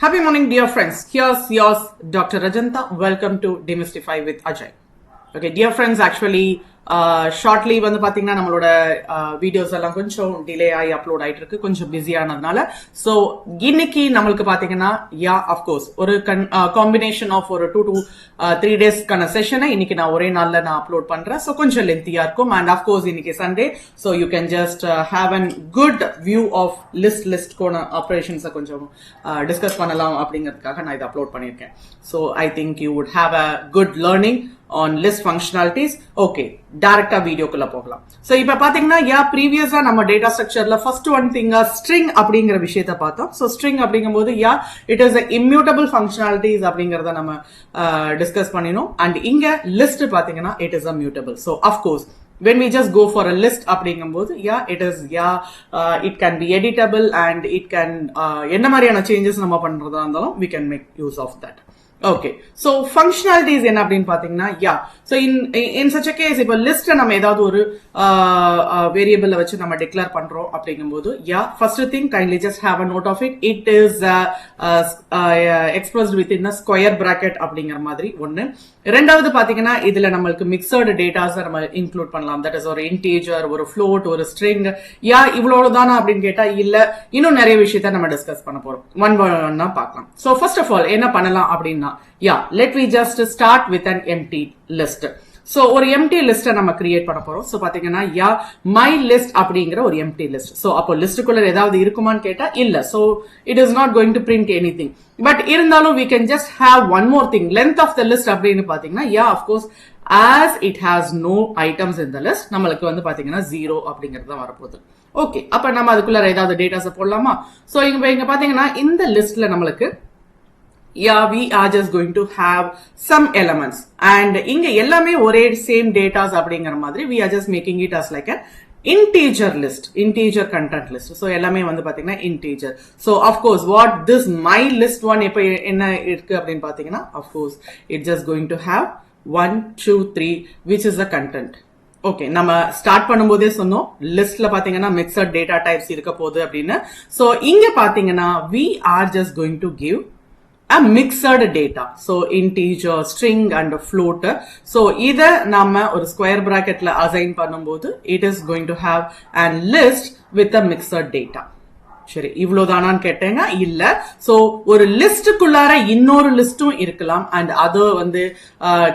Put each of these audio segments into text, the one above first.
Happy morning, dear friends. Here's yours, Dr. Rajanta. Welcome to Demystify with Ajay. Okay, dear friends, actually, shortly வந்து பார்த்தீங்கன்னா நம்மளோட videos எல்லாம் கொஞ்சம் delay ஆகி upload ஆகிட்டு இருக்கு, கொஞ்சம் பிஸியானதுனால. ஸோ இன்னைக்கு நம்மளுக்கு பார்த்தீங்கன்னா அஃப்கோர்ஸ் ஒரு காம்பினேஷன் ஆஃப் ஒரு 2 to 3 டேஸ்க்கான செஷனை இன்னைக்கு நான் ஒரே நாளில் நான் அப்லோட் பண்றேன். ஸோ கொஞ்சம் லென்த்தியா இருக்கும். அண்ட் அஃப்கோர்ஸ் இன்னைக்கு Sunday, so you can just have an good view of லிஸ்ட்கோன ஆப்ரேஷன்ஸை கொஞ்சம் டிஸ்கஸ் பண்ணலாம் அப்படிங்கிறதுக்காக நான் இதை அப்லோட் பண்ணியிருக்கேன். So I think you would have a good learning on list functionalities. Okay, direct video kulla pogalam. So ipa pathina previous நம்ம data structureல first one thing string அப்படிங்கற விஷயத்தை பார்த்தோம். So string அப்படிங்கும்போது it is a immutable functionalities அப்படிங்கறத நம்ம discuss பண்ணினோம். and இங்க list பாத்தீங்கன்னா it is a mutable. So of course when we just go for a list அப்படிங்கும்போது it is it can be editable and it can என்ன மாதிரியான changes நம்ம பண்றதா இருந்தாலும் we can make use of that. Okay, so functionalities என்ன அப்படின்னு பாத்தீங்கன்னா so in such a case இப்ப லிஸ்ட் நம்ம ஏதாவது ஒரு வேரியபிள் வச்சு நம்ம டிக்ளேர் பண்றோம் அப்படிங்கும்போது first thing kindly just have a note of it. It is expressed within a square bracket அப்படிங்கிற மாதிரி ஒன்னு. ரெண்டாவது பாத்தீங்கன்னா இதுல நம்மளுக்கு மிக்சர்டு டேட்டாஸ் நம்ம இன்க்ளூட் பண்ணலாம். தட் இஸ் ஒரு இன்டீஜர், ஒரு ஃப்ளோட், ஒரு ஸ்ட்ரிங். இவ்வளவுதானா அப்படின்னு கேட்டா இல்ல, இன்னும் நிறைய விஷயத்த நம்ம டிஸ்கஸ் பண்ண போறோம். ஒன்னா பார்க்கலாம். சோ ஃபர்ஸ்ட் ஆஃப் ஆல் என்ன பண்ணலாம் அப்படின்னா let me just start with an empty list. So ஒரு empty list நம்ம கிரியேட் பண்ண போறோம். சோ பாத்தீங்கன்னா my list அப்படிங்கிற ஒரு empty list. So அப்போ லிஸ்டுக்குள்ள ஏதாவது இருக்குமான்னு கேட்டா இல்ல. So it is not going to print anything. But இருந்தாலும் we can just have one more thing. Length of the list அப்படின்னு பாத்தீங்கன்னா of course as it has no items in the list நம்மளுக்கு வந்து பாத்தீங்கன்னா 0 அப்படிங்கிறது தான் வரப்போகுது. ஓகே, அப்ப நம்ம அதுக்குள்ள ஏதாவது டேட்டாஸ் போடலாமா? சோ இங்க பாத்தீங்கன்னா இந்த லிஸ்ட்ல நம்மளுக்கு we are just going to have some elements and inga ellame ore same datas அப்படிங்கற மாதிரி we are just making it as like an integer list, integer content list. So ellame வந்து பாத்தீங்கன்னா integer. So of course what this my list one இப்ப என்ன இருக்கு அப்படினு பாத்தீங்கன்னா of course it just going to have 1 2 3 which is the content. Okay, நம்ம start பண்ணும்போதே சொன்னோம் லிஸ்ட்ல பாத்தீங்கன்னா மிக்சட் டேட்டா டைப்ஸ் இருக்க போகுது அப்படின்னு. சோ இங்க பாத்தீங்கன்னா we are just going to give a mixed data. So integer, string and float. So either nama or square bracket la assign பண்ணும்போது it is going to have a list with a mixed data. சரி, இவ்வளவுதானான்னு கேட்டேங்க இல்ல. So ஒரு லிஸ்டுக்குள்ளார இன்னொரு லிஸ்டும் இருக்கலாம் and அது வந்து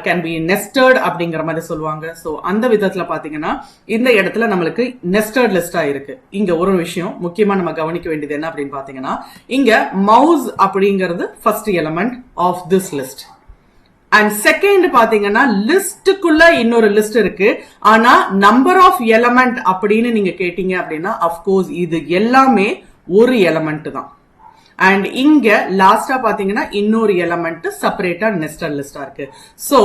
can be nested அப்படிங்கிற மாதிரி சொல்லுவாங்க. சோ அந்த விதத்துல பாத்தீங்கன்னா இந்த இடத்துல நம்மளுக்கு நெஸ்டட் லிஸ்டா இருக்கு. இங்க ஒரு விஷயம் முக்கியமா நம்ம கவனிக்க வேண்டியது என்ன அப்படின்னு பாத்தீங்கன்னா இங்க மவுஸ் அப்படிங்கிறது first element of this list and second பாத்தீங்கன்னா லிஸ்டுக்குள்ள இன்னொரு லிஸ்ட் இருக்கு. ஆனா நம்பர் ஆஃப் எலிமெண்ட் அப்படின்னு நீங்க கேட்டீங்க அப்படின்னா அப்கோர்ஸ் இது எல்லாமே ஒரு எலிமெண்ட் தான். அண்ட் இங்க லாஸ்டா பாத்தீங்கன்னா இன்னொரு எலிமெண்ட் செப்பரேட்டா நெஸ்டட் லிஸ்டா இருக்கு. So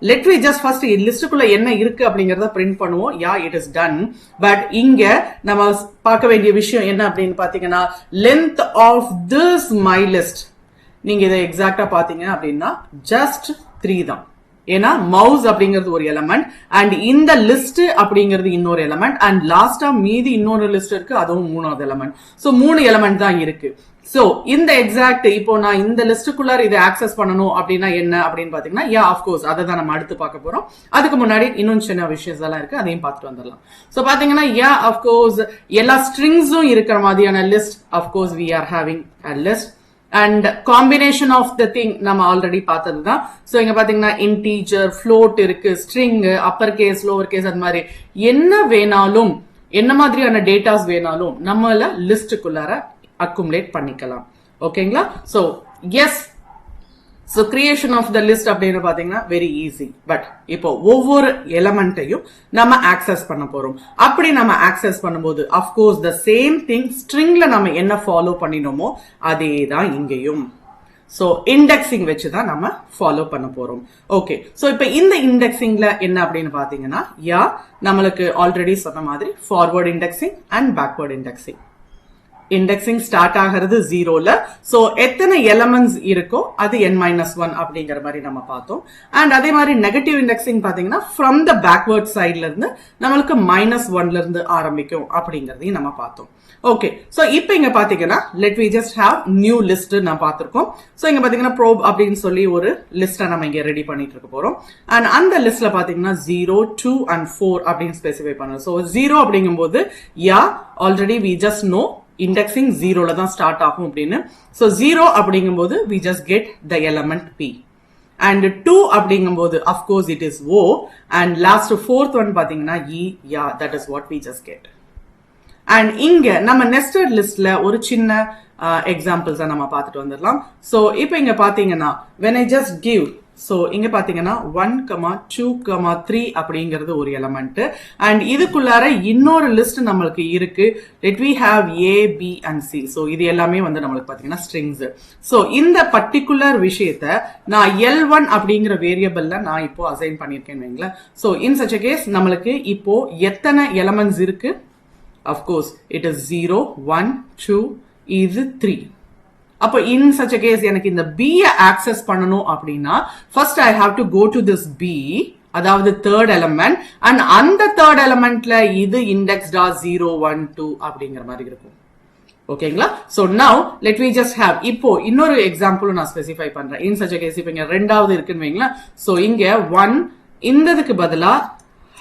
let we just first லிஸ்டுக்குள்ள என்ன இருக்கு அப்படிங்கறத பிரிண்ட் பண்ணுவோம். It is done. பட் இங்க நம்ம பார்க்க வேண்டிய விஷயம் என்ன அப்படின்னு பாத்தீங்கன்னா length of this my list நீங்க இதை எக்ஸாக்டா பாத்தீங்க அப்படின்னா ஜஸ்ட் 3 தான். ஏன்னா மவுஸ் அப்படிங்கிறது ஒரு எலிமெண்ட் அண்ட் இந்த லிஸ்ட் அப்படிங்கிறது இன்னொரு எலிமெண்ட் அண்ட் லாஸ்டா மீதி இன்னொரு லிஸ்ட் இருக்கு, அதுவும் 3வது எலிமெண்ட். சோ 3 எலிமெண்ட் தான் இருக்கு. சோ இந்த எக்ஸாக்ட் இப்போ நான் இந்த லிஸ்டுக்குள்ளார இதை ஆக்சஸ் பண்ணணும் அப்படின்னா என்ன அப்படின்னு பாத்தீங்கன்னா ஆஃப்கோர்ஸ் அதை தான் நம்ம அடுத்து பார்க்க போறோம். அதுக்கு முன்னாடி இன்னும் சின்ன விஷயம் எல்லாம் இருக்கு, அதையும் பார்த்துட்டு வந்துடலாம். சோ பாத்தீங்கன்னா ஆஃப்கோர்ஸ் எல்லா ஸ்ட்ரிங்ஸும் இருக்கிற மாதிரியான list of course we are having a list and combination of the thing நம்ம ஆல்ரெடி பார்த்ததுதான். சோ இங்க பாத்தீங்கன்னா இன்டீஜர், ஃப்ளோட் இருக்கு, string, upper case, lower case, அது மாதிரி என்ன வேணாலும் என்ன மாதிரியான டேட்டாஸ் வேணாலும் நம்மள லிஸ்டுக்குள்ளார அக்குமுலேட் பண்ணிக்கலாம். ஓகேங்களா? So yes, so creation of the list அப்படின்னு பாத்தீங்கன்னா வெரி ஈஸி. பட் இப்போ ஒவ்வொரு எலிமெண்ட்டையும் நம்ம ஆக்சஸ் பண்ண போறோம். அப்படி நம்ம ஆக்சஸ் பண்ணும்போது அஃப்கோர்ஸ் த சேம் திங் ஸ்ட்ரிங்ல நம்ம என்ன ஃபாலோ பண்ணினோமோ அதே தான் இங்கேயும். சோ இண்டெக்ஸிங் வச்சுதான் நம்ம ஃபாலோ பண்ண போறோம். ஓகே, சோ இப்ப இந்த இண்டெக்ஸிங்ல என்ன அப்படின்னு பாத்தீங்கன்னா நம்மளுக்கு ஆல்ரெடி சொன்ன மாதிரி forward indexing and backward indexing. Indexing start ஆகிறது 0ல. சோ எத்தனை எலிமெண்ட்ஸ் இருக்கோ அது n-1 அப்படிங்கிற மாதிரி நம்ம பார்த்தோம். அண்ட் அதே மாதிரி நெகட்டிவ் இண்டெக்ஸிங் பாத்தீங்கன்னா ஃப்ரம் த பேக்வர்ட் சைட்ல இருந்து நம்மளுக்கு -1ல இருந்து ஆரம்பிக்கும் அப்படிங்கறதையும் நம்ம பார்த்தோம். ஓகே, சோ இப்போ இங்க பாத்தீங்கன்னா let we just have new list நான் பார்த்திருக்கோம். சோ இங்க பாத்தீங்கன்னா ப்ரோப் அப்படின்னு சொல்லி ஒரு லிஸ்ட நம்ம இங்க ரெடி பண்ணிட்டு இருக்க போறோம். அண்ட் அந்த லிஸ்ட்ல பாத்தீங்கன்னா 0, 2 and 4 அப்படின்னு ஸ்பெசிஃபை பண்ணணும். சோ 0 அப்படிங்கும்போது already we just know indexing 0ல தான் ஸ்டார்ட் ஆகும் அப்படின்னு. சோ 0 அப்படிங்கும்போது we just get the element p. And 2 அப்படிங்கும்போது of course it is o. And last fourth one பாத்தீங்கன்னா e. That is what we just get. And இங்க நம்ம nested listல ஒரு சின்ன எக்ஸாம்பிள்ஸ் நம்ம பார்த்துட்டு வந்துடலாம். சோ இப்போ இங்க பாத்தீங்கன்னா when I just give, so இங்க பாத்தீங்கன்னா 1, 2, 3 அப்படிங்கிறது ஒரு எலிமெண்ட். அண்ட் இதுக்குள்ளார இன்னொரு லிஸ்ட் நம்மளுக்கு இருக்கு. Let we have A, B and C. So இது எல்லாமே வந்து நம்மளுக்கு பாத்தீங்கன்னா ஸ்ட்ரிங்ஸ். சோ இந்த பர்டிகுலர் விஷயத்தை நான் L1 அப்படிங்கிற வேரியபிள்ல நான் இப்போ அசைன் பண்ணிருக்கேன்னு வைங்களேன். So in such a case நம்மளுக்கு இப்போ எத்தனை எலிமெண்ட்ஸ் இருக்கு? Of course it is 0, 1, 2 இது 3. அப்போ in such a case எனக்கு இந்த B ஆக்சஸ் பண்ணணும் அப்படின்னா first I have to go to this B, அதாவது third element, and அந்த third elementல இது indexed 0, 1, 2 அப்படிங்கிற மாதிரி இருக்கும். ஓகேங்களா? So now let me just have, இப்போ இன்னொரு எக்ஸாம்பிள் நான் ஸ்பெசிஃபை பண்றேன். in such a case இப்போ இங்க ரெண்டாவது இருக்குன்னு வைங்களா. சோ இங்க 1 இந்ததுக்கு பதிலா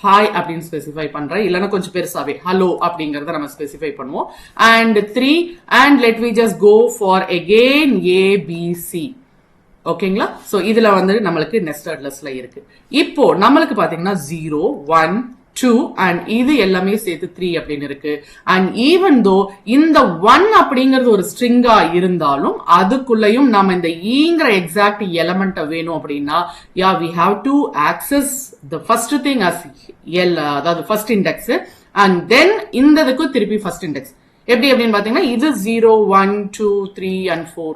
ஹாய் அப்படின்னு ஸ்பெசிஃபை பண்றேன். இல்லைன்னா கொஞ்சம் பெருசாவே ஹலோ அப்படிங்கறத நம்ம ஸ்பெசிஃபை பண்ணுவோம். And 3 and let we just go for again ABC. ஓகேங்களா? சோ இதுல வந்து நம்மளுக்கு நெஸ்டட் லிஸ்ட்ல இருக்கு. இப்போ நம்மளுக்கு பாத்தீங்கன்னா 0, 1, 2 அண்ட் இது எல்லாமே சேர்த்து 3 அப்படின்னு இருக்கு. அண்ட் ஈவன் தோ இந்த 1 அப்படிங்கிறது ஒரு ஸ்ட்ரிங்கா இருந்தாலும் அதுக்குள்ளயும் நாம இந்த ஈங்கிற எக்ஸாக்ட் எலிமெண்ட் வேணும் அப்படின்னா we have to access the first thing as L, அதாவது ஃபர்ஸ்ட் இண்டெக்ஸ், அண்ட் தென் இந்ததுக்கு திருப்பி ஃபர்ஸ்ட் இண்டெக்ஸ். எப்படி அப்படின்னு பாத்தீங்கன்னா இது 0, 1, 2, 3 and 4.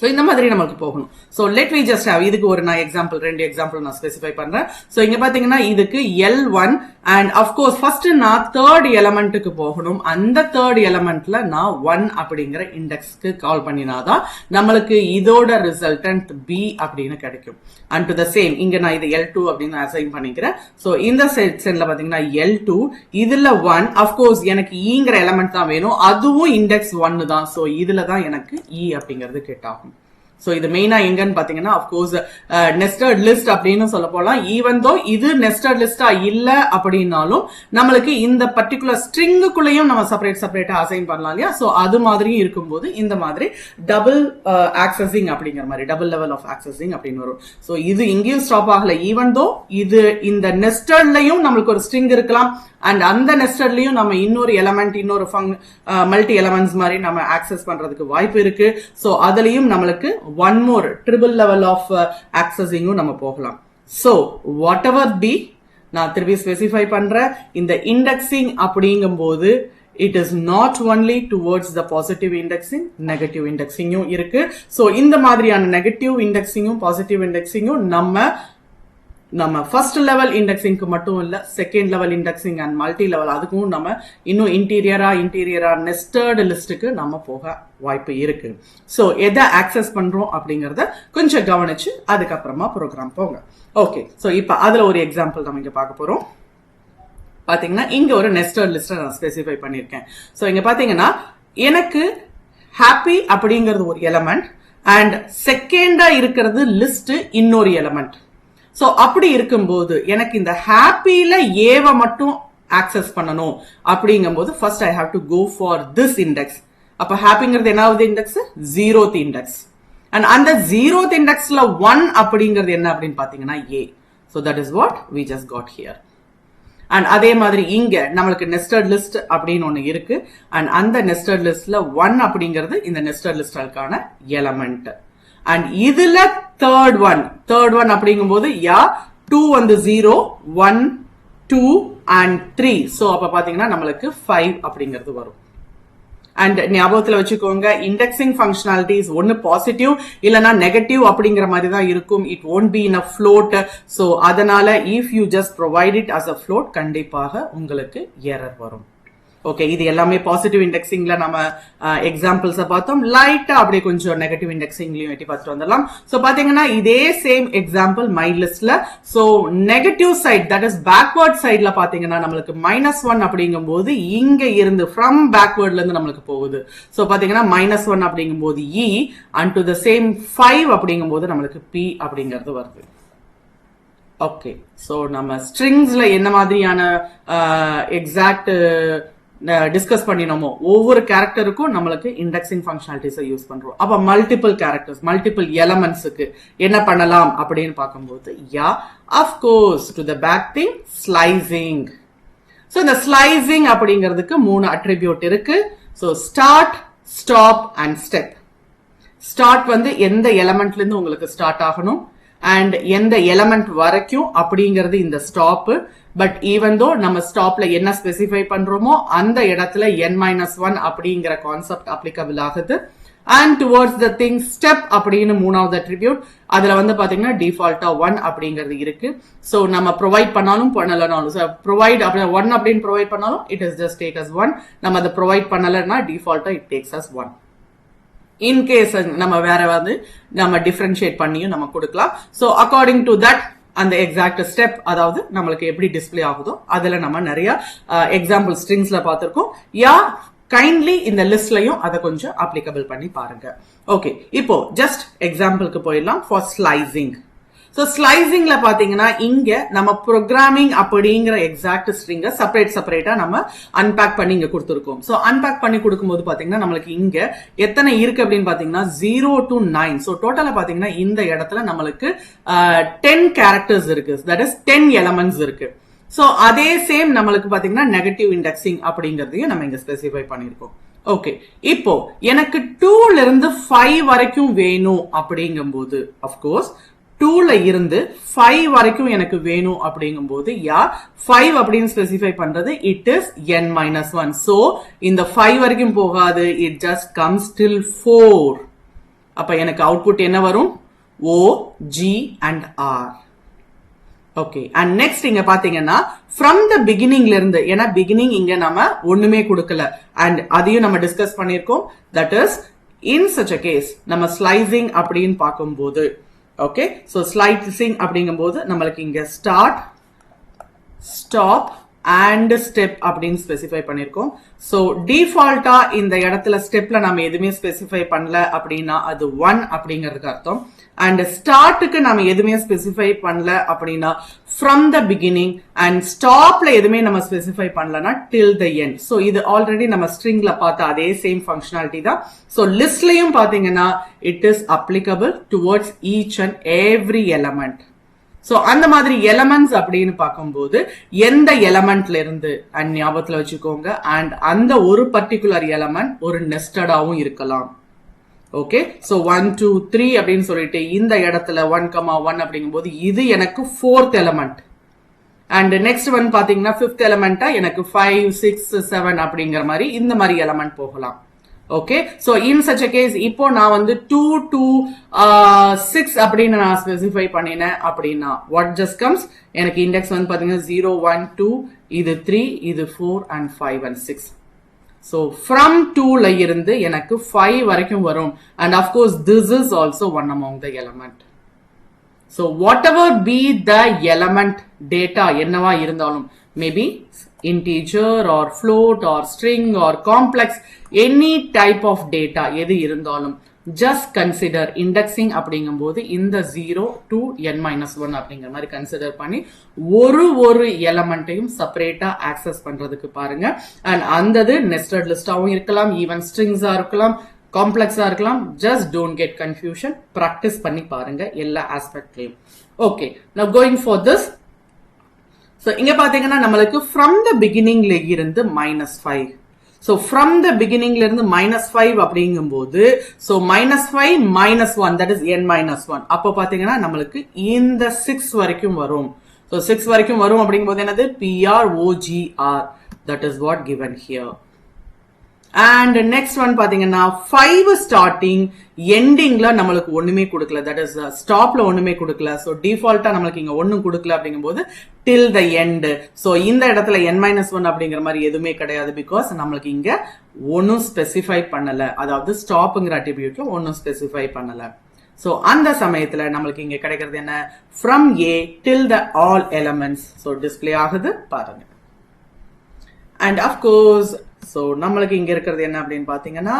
சோ இந்த மாதிரி நமக்கு போகணும். So let we just have, இதுக்கு ஒரு நான் எக்ஸாம்பிள், 2 எக்ஸாம்பிள் நான் ஸ்பெசிஃபை பண்றேன். சோ இங்க பாத்தீங்கன்னா இதுக்கு L1 அண்ட் அஃப்கோர்ஸ் ஃபர்ஸ்ட் நான் தேர்ட் எலிமெண்ட்டுக்கு போகணும். அந்த தேர்ட் எலிமெண்ட்ல நான் 1 அப்படிங்கிற இண்டெக்ஸ்க்கு கால் பண்ணினாதான் நம்மளுக்கு இதோட ரிசல்டன்ட் B அப்படின்னு கிடைக்கும். அண்ட் டு த சேம் இங்க நான் இது L2 அப்படின்னு அசைன் பண்ணிக்கிறேன். சோ இந்த செக்ஷன்ல பாத்தீங்கன்னா L2 இதுல 1, அஃப்கோர்ஸ் எனக்கு ஈங்கிற எலிமெண்ட் தான் வேணும், அதுவும் இண்டெக்ஸ் 1 தான். சோ இதுல தான் எனக்கு E அப்படிங்கிறது கேட்டாகும். சோ இது மெயினா எங்கன்னு பாத்தீங்கன்னா அஃப்கோர்ஸ் நெஸ்டட் லிஸ்ட் அப்படின்னு சொல்ல போலாம். ஈவன் தோ இது நெஸ்டட் லிஸ்டா இல்ல அப்படின்னாலும் நம்மளுக்கு இந்த பர்டிகுலர் ஸ்ட்ரிங்குக்குள்ளேயும் நம்ம செப்பரேட்டா அசைன் பண்ணலாம் இல்லையா. சோ அது மாதிரியும் இருக்கும்போது இந்த மாதிரி டபுள் ஆக்சஸிங் அப்படிங்கிற மாதிரி டபுள் லெவல் ஆஃப் ஆக்சஸிங் அப்படின்னு வரும். சோ இது இங்கேயும் ஸ்டாப் ஆகல. ஈவன் தோ இது இந்த நெஸ்டட்லயும் நம்மளுக்கு ஒரு ஸ்ட்ரிங் இருக்கலாம் அண்ட் அந்த நெஸ்டட்லயும் நம்ம இன்னொரு எலிமெண்ட், இன்னொரு மல்டி எலிமெண்ட்ஸ் மாதிரி நம்ம ஆக்சஸ் பண்றதுக்கு வாய்ப்பு இருக்கு. சோ அதுலயும் நம்மளுக்கு one more triple level of ஆக்சஸிங்கும் நம்ம போகலாம். சோ வாட் எவர் பி, நான் திருப்பி ஸ்பெசிஃபை பண்றேன், இந்த இண்டெக்ஸிங் அப்படிங்கும்போது it is not only towards the positive indexing, negative இண்டெக்ஸிங்கும் இருக்கு. சோ இந்த மாதிரியான நெகட்டிவ் இண்டெக்ஸிங்கும் பாசிட்டிவ் இண்டெக்ஸிங்கும் நம்ம ஃபர்ஸ்ட் லெவல் இண்டெக்ஸிங்க்கு மட்டும் இல்ல, second level indexing and multi level அதுக்கும் நம்ம இன்னும் இன்டீரியரா நெஸ்டட் லிஸ்ட்டுக்கு நம்ம போக வாய்ப்பு இருக்கு. சோ எதை ஆக்சஸ் பண்றோம் அப்படிங்கறத கொஞ்சம் கவனிச்சு அதுக்கப்புறமா ப்ரோக்ராம் போங்க. ஓகே, சோ இப்ப அதுல ஒரு எக்ஸாம்பிள் நம்ம இங்க பார்க்க போறோம். பாத்தீங்கன்னா இங்க ஒரு நெஸ்டட் லிஸ்ட் நான் ஸ்பெசிஃபை பண்ணிருக்கேன். சோ இங்க பாத்தீங்கன்னா எனக்கு ஹாப்பி அப்படிங்கிறது ஒரு எலிமெண்ட் அண்ட் செகண்டா இருக்கிறது லிஸ்ட் இன்னொரு எலிமெண்ட். சோ அப்படி இருக்கும்போது எனக்கு இந்த ஹாப்பில ஏவ மட்டும் ஆக்சஸ் பண்ணணும் அப்படிங்கும்போது first I have to go for this index. அப்ப ஹாப்பிங்கிறது என்னாவது இண்டெக்ஸ்? 0th index. அண்ட் அந்த 0th இண்டெக்ஸ்ல 1 அப்படிங்கிறது என்ன அப்படின்னு பாத்தீங்கன்னா A. So that is what we just got here. And அதே மாதிரி இங்க நம்மளுக்கு நெஸ்டட் லிஸ்ட் அப்படின்னு ஒண்ணு இருக்கு. அண்ட் அந்த நெஸ்டட் லிஸ்ட்ல 1 அப்படிங்கிறது இந்த நெஸ்டட் லிஸ்டுக்கான எலிமெண்ட். அண்ட் இதுல தேர்ட் ஒன் அப்படிங்கும்போது 2 வந்து 0, 1, 2 and 3. சோ அப்ப பாத்தீங்கன்னா நம்மளுக்கு 5 அப்படிங்கிறது வரும். அண்ட் ஞாபகத்துல வச்சுக்கோங்க, இண்டெக்ஸிங் ஃபங்க்ஷனாலிட்டிஸ் ஒன்னு பாசிட்டிவ் இல்லனா நெகட்டிவ் அப்படிங்கிற மாதிரி தான் இருக்கும். It won't be in a float. So அதனால if you just provide it as a float கண்டிப்பாக உங்களுக்கு எரர் வரும். ஓகே, இது எல்லாமே பாசிட்டிவ் இண்டெக்ஸிங்ல நம்ம எக்ஸாம்பிள்ஸ் பார்த்தோம். லைட்டா அப்படியே கொஞ்சம் நெகட்டிவ் இண்டெக்ஸிங்லயும் எட்டி பார்த்துட்டு வந்துடலாம். சோ பாத்தீங்கன்னா இதே சேம் எக்ஸாம்பிள் மை லிஸ்ட்ல. So negative side, that is backward சைட்ல பாத்தீங்கன்னா நம்மளுக்கு -1 அப்படிங்கும் போது இங்க இருந்து ஃப்ரம் பேக்வர்ட்ல இருந்து நம்மளுக்கு போகுது. சோ பாத்தீங்கன்னா -1 அப்படிங்கும் போது E and to the same 5 அப்படிங்கும் போது நம்மளுக்கு P அப்படிங்கிறது வருது. ஓகே, சோ நம்ம ஸ்ட்ரிங்ஸ்ல என்ன மாதிரியான எக்ஸாக்ட் டிஸ்கஸ் பண்ணினோமோ ஒவ்வொரு கேரக்டருக்கும் நம்மளுக்கு இண்டெக்ஸிங் ஃபங்க்ஷனாலிட்டிஸை யூஸ் பண்றோம். அப்ப மல்டிபிள் கேரக்டர்ஸ், மல்டிபிள் எலமெண்ட்ஸுக்கு என்ன பண்ணலாம் அப்படின்னு பார்க்கும்போது of course to the back thing slicing. So இந்த ஸ்லைசிங் அப்படிங்கிறதுக்கு 3 அட்ரிபியூட் இருக்கு. So start, stop and step. Start வந்து எந்த எலமெண்ட்ல இருந்து உங்களுக்கு ஸ்டார்ட் ஆகணும் அண்ட் எந்த எலமெண்ட் வரைக்கும் அப்படிங்கிறது இந்த ஸ்டாப். பட் ஈவன் தோ நம்ம ஸ்டாப்ல என்ன ஸ்பெசிஃபை பண்றோமோ அந்த இடத்துல n-1 அப்படிங்கிற கான்செப்ட் அப்ளிகபிள் ஆகுது. And towards the thing step அப்படின்னு 3வது அட்ரிபியூட். அதுல வந்து பாத்தீங்கன்னா டிஃபால்ட்டா 1 அப்படிங்கிறது இருக்கு. சோ நம்ம ப்ரொவைட் பண்ணாலும் பண்ணலனாலும், ப்ரொவைட் 1 அப்படின்னு ப்ரொவைட் பண்ணாலும் it is just take as 1. நம்ம அதை ப்ரொவைட் பண்ணலன்னா டிஃபால்ட்டா இட் டேக்ஸ் அஸ் 1. இன்கேஸ் நம்ம வேற வந்து நம்ம டிஃபரன்ஷியேட் பண்ணியும் நம்ம கொடுக்கலாம். சோ அக்கார்டிங் டு தட் அந்த எக்ஸாக்ட் ஸ்டெப், அதாவது நம்மளுக்கு எப்படி டிஸ்பிளே ஆகுதோ அதுல நம்ம நிறைய எக்ஸாம்பிள் ஸ்ட்ரிங்ஸ்ல பார்த்திருக்கோம். கைண்ட்லி இந்த லிஸ்ட்லயும் அதை கொஞ்சம் அப்ளிகபிள் பண்ணி பாருங்க. ஓகே, இப்போ ஜஸ்ட் எக்ஸாம்பிளுக்கு போயிடலாம் ஃபார் ஸ்லைசிங். சோ ஸ்லைசிங்ல பாத்தீங்கன்னா இங்க நம்ம ப்ரோக்ராமிங் அப்படிங்கிற எக்ஸாக்ட் ஸ்ட்ரிங்க செப்பரேட்டா நம்ம அன்பேக் பண்ணி இங்க கொடுத்துருக்கோம். சோ அன்பேக் பண்ணி கொடுக்கும்போது பாத்தீங்கன்னா நம்மளுக்கு இங்க எத்தனை இருக்கு அப்படின்னு பாத்தீங்கன்னா 0 to 9. சோ டோட்டலா பாத்தீங்கன்னா இந்த இடத்துல நம்மளுக்கு 10 கேரக்டர்ஸ் இருக்கு, தட் இஸ் 10 எலமெண்ட்ஸ் இருக்கு. சோ அதே சேம் நம்மளுக்கு பாத்தீங்கன்னா நெகட்டிவ் இண்டெக்ஸிங் அப்படிங்கறதையும் நம்ம இங்க ஸ்பெசிஃபை பண்ணிருக்கோம். ஓகே, இப்போ எனக்கு 2ல இருந்து 5 வரைக்கும் வேணும் அப்படிங்கும்போது அஃப்கோர்ஸ் 2ல இருந்து 5 வரைக்கும் எனக்கு வேணும் அப்படிங்கும் போது 5 அப்படின்னு ஸ்பெசிஃபை பண்றது இட் இஸ் n-1. சோ இந்த 5 வரைக்கும் போகாது, இட் ஜஸ்ட் கம்ஸ் டில் 4. அப்ப எனக்கு அவுட்புட் என்ன வரும்? O, G and R. Okay, and next இங்க பாத்தீங்கன்னா ஃப்ரம் த பிகினிங்ல இருந்து, ஏன்னா பிகினிங் இங்க நம்ம ஒண்ணுமே கொடுக்கல அண்ட் அதையும் நம்ம டிஸ்கஸ் பண்ணிருக்கோம். That is in such a case நம்ம ஸ்லைசிங் அப்படின்னு பார்க்கும்போது, ஓகே, சோ ஸ்லைசிங் அப்படிங்கும்போது நம்மளுக்கு இங்க ஸ்டார்ட், ஸ்டாப் அண்ட் ஸ்டெப் அப்படின்னு ஸ்பெசிஃபை பண்ணிருக்கோம். சோ டிஃபால்ட்டா இந்த இடத்துல ஸ்டெப்ல நம்ம எதுவுமே ஸ்பெசிஃபை பண்ணல அப்படின்னா அது 1 அப்படிங்கிறதுக்கு அர்த்தம். அண்ட் ஸ்டார்ட்டுக்கு நம்ம எதுவுமே ஸ்பெசிஃபை பண்ணல அப்படின்னா ஃப்ரம் த பிகினிங், அண்ட் ஸ்டாப்ல எதுவுமே நம்ம ஸ்பெசிஃபை பண்ணலன்னா டில் த எண்ட். சோ இது ஆல்ரெடி நம்ம ஸ்ட்ரிங்ல பார்த்த அதே சேம் ஃபங்க்ஷனாலிட்டி தான். சோ லிஸ்ட்லயும் பாத்தீங்கன்னா it is applicable towards each and every element. So அந்த மாதிரி எலமெண்ட்ஸ் அப்படின்னு பார்க்கும்போது எந்த எலமெண்ட்ல இருந்து அண்ட் ஞாபகத்துல வச்சுக்கோங்க, அண்ட் அந்த ஒரு பர்டிகுலர் எலமெண்ட் ஒரு நெஸ்டடாவும் இருக்கலாம். ஓகே, சோ 1 2 3 அப்படின்னு சொல்லிட்டு இந்த இடத்துல 1,1 அப்படிங்கும் போது இது எனக்கு 4th element. And next one பாத்தீங்கன்னா 5th எலமெண்டா எனக்கு 5 6 7 அப்படிங்கிற மாதிரி இந்த மாதிரி எலமெண்ட் போகலாம். Okay, so in such a case இப்போ நான் வந்து 2 to 6 அப்படின்னு நான் ஸ்பெசிஃபை பண்ணினேன் அப்படின்னா வாட் ஜஸ்ட் கம்ஸ், எனக்கு இண்டெக்ஸ் வந்து பாத்தீங்கன்னா 0 1 2, இது 3, இது 4 and 5 and 6. So from 2ல இருந்து எனக்கு 5 வரைக்கும் வரும். And of course this is also one among the element. So whatever be the element data என்னவா இருந்தாலும், maybe integer or float or string or complex, any type of data எது இருந்தாலும் just consider indexing அப்படிங்கும்போது இந்த 0 to n-1 அப்படிங்கிற மாதிரி consider பண்ணி ஒரு எலமெண்ட்டையும் செப்பரேட்டா ஆக்சஸ் பண்றதுக்கு பாருங்க. அண்ட் அந்த நெஸ்டட் லிஸ்டாவும் இருக்கலாம், ஈவன் ஸ்ட்ரிங்ஸா இருக்கலாம், காம்ப்ளெக்ஸா இருக்கலாம். Just don't get confusion, practice பண்ணி பாருங்க எல்லா ஆஸ்பெக்ட்லயும். Okay, now going for this. So இங்க பாத்தீங்கன்னா நம்மளுக்கு ஃப்ரம் த பிகினிங்ல இருந்து -5. So from the beginningல இருந்து -5 அப்படிங்கும்போது so -5 -1 that is n-1. அப்போ பாத்தீங்கன்னா நம்மளுக்கு இந்த 6 வரைக்கும் வரும். So 6 வரைக்கும் வரும் அப்படிங்கும்போது என்னது PROGR, that is what given here. And next one பாத்தீங்கன்னா 5 starting endingல நம்மளுக்கு ஒண்ணுமே கொடுக்கல, that is stopல ஒண்ணுமே கொடுக்கல. so defaultா நம்மளுக்கு இங்க ஒண்ணும் கொடுக்கல அப்படிங்கும்போது till the end. so இந்த இடத்துல n-1 அப்படிங்கிற மாதிரி எதுவுமே கிடையாது, because நம்மளுக்கு இங்க ஒன்னும் ஸ்பெசிஃபை பண்ணல, அதாவது ஸ்டாப்ங்கிற அட்ரிபியூட்ல ஒன்னும் ஸ்பெசிஃபை பண்ணல. so அந்த சமயத்துல நம்மளுக்கு இங்க கிடைக்கிறது என்ன, from A till the all elements. so display ஆகுது பாருங்க. and of course so நம்மளுக்கு இங்க இருக்கிறது என்ன அப்படின்னு பாத்தீங்கன்னா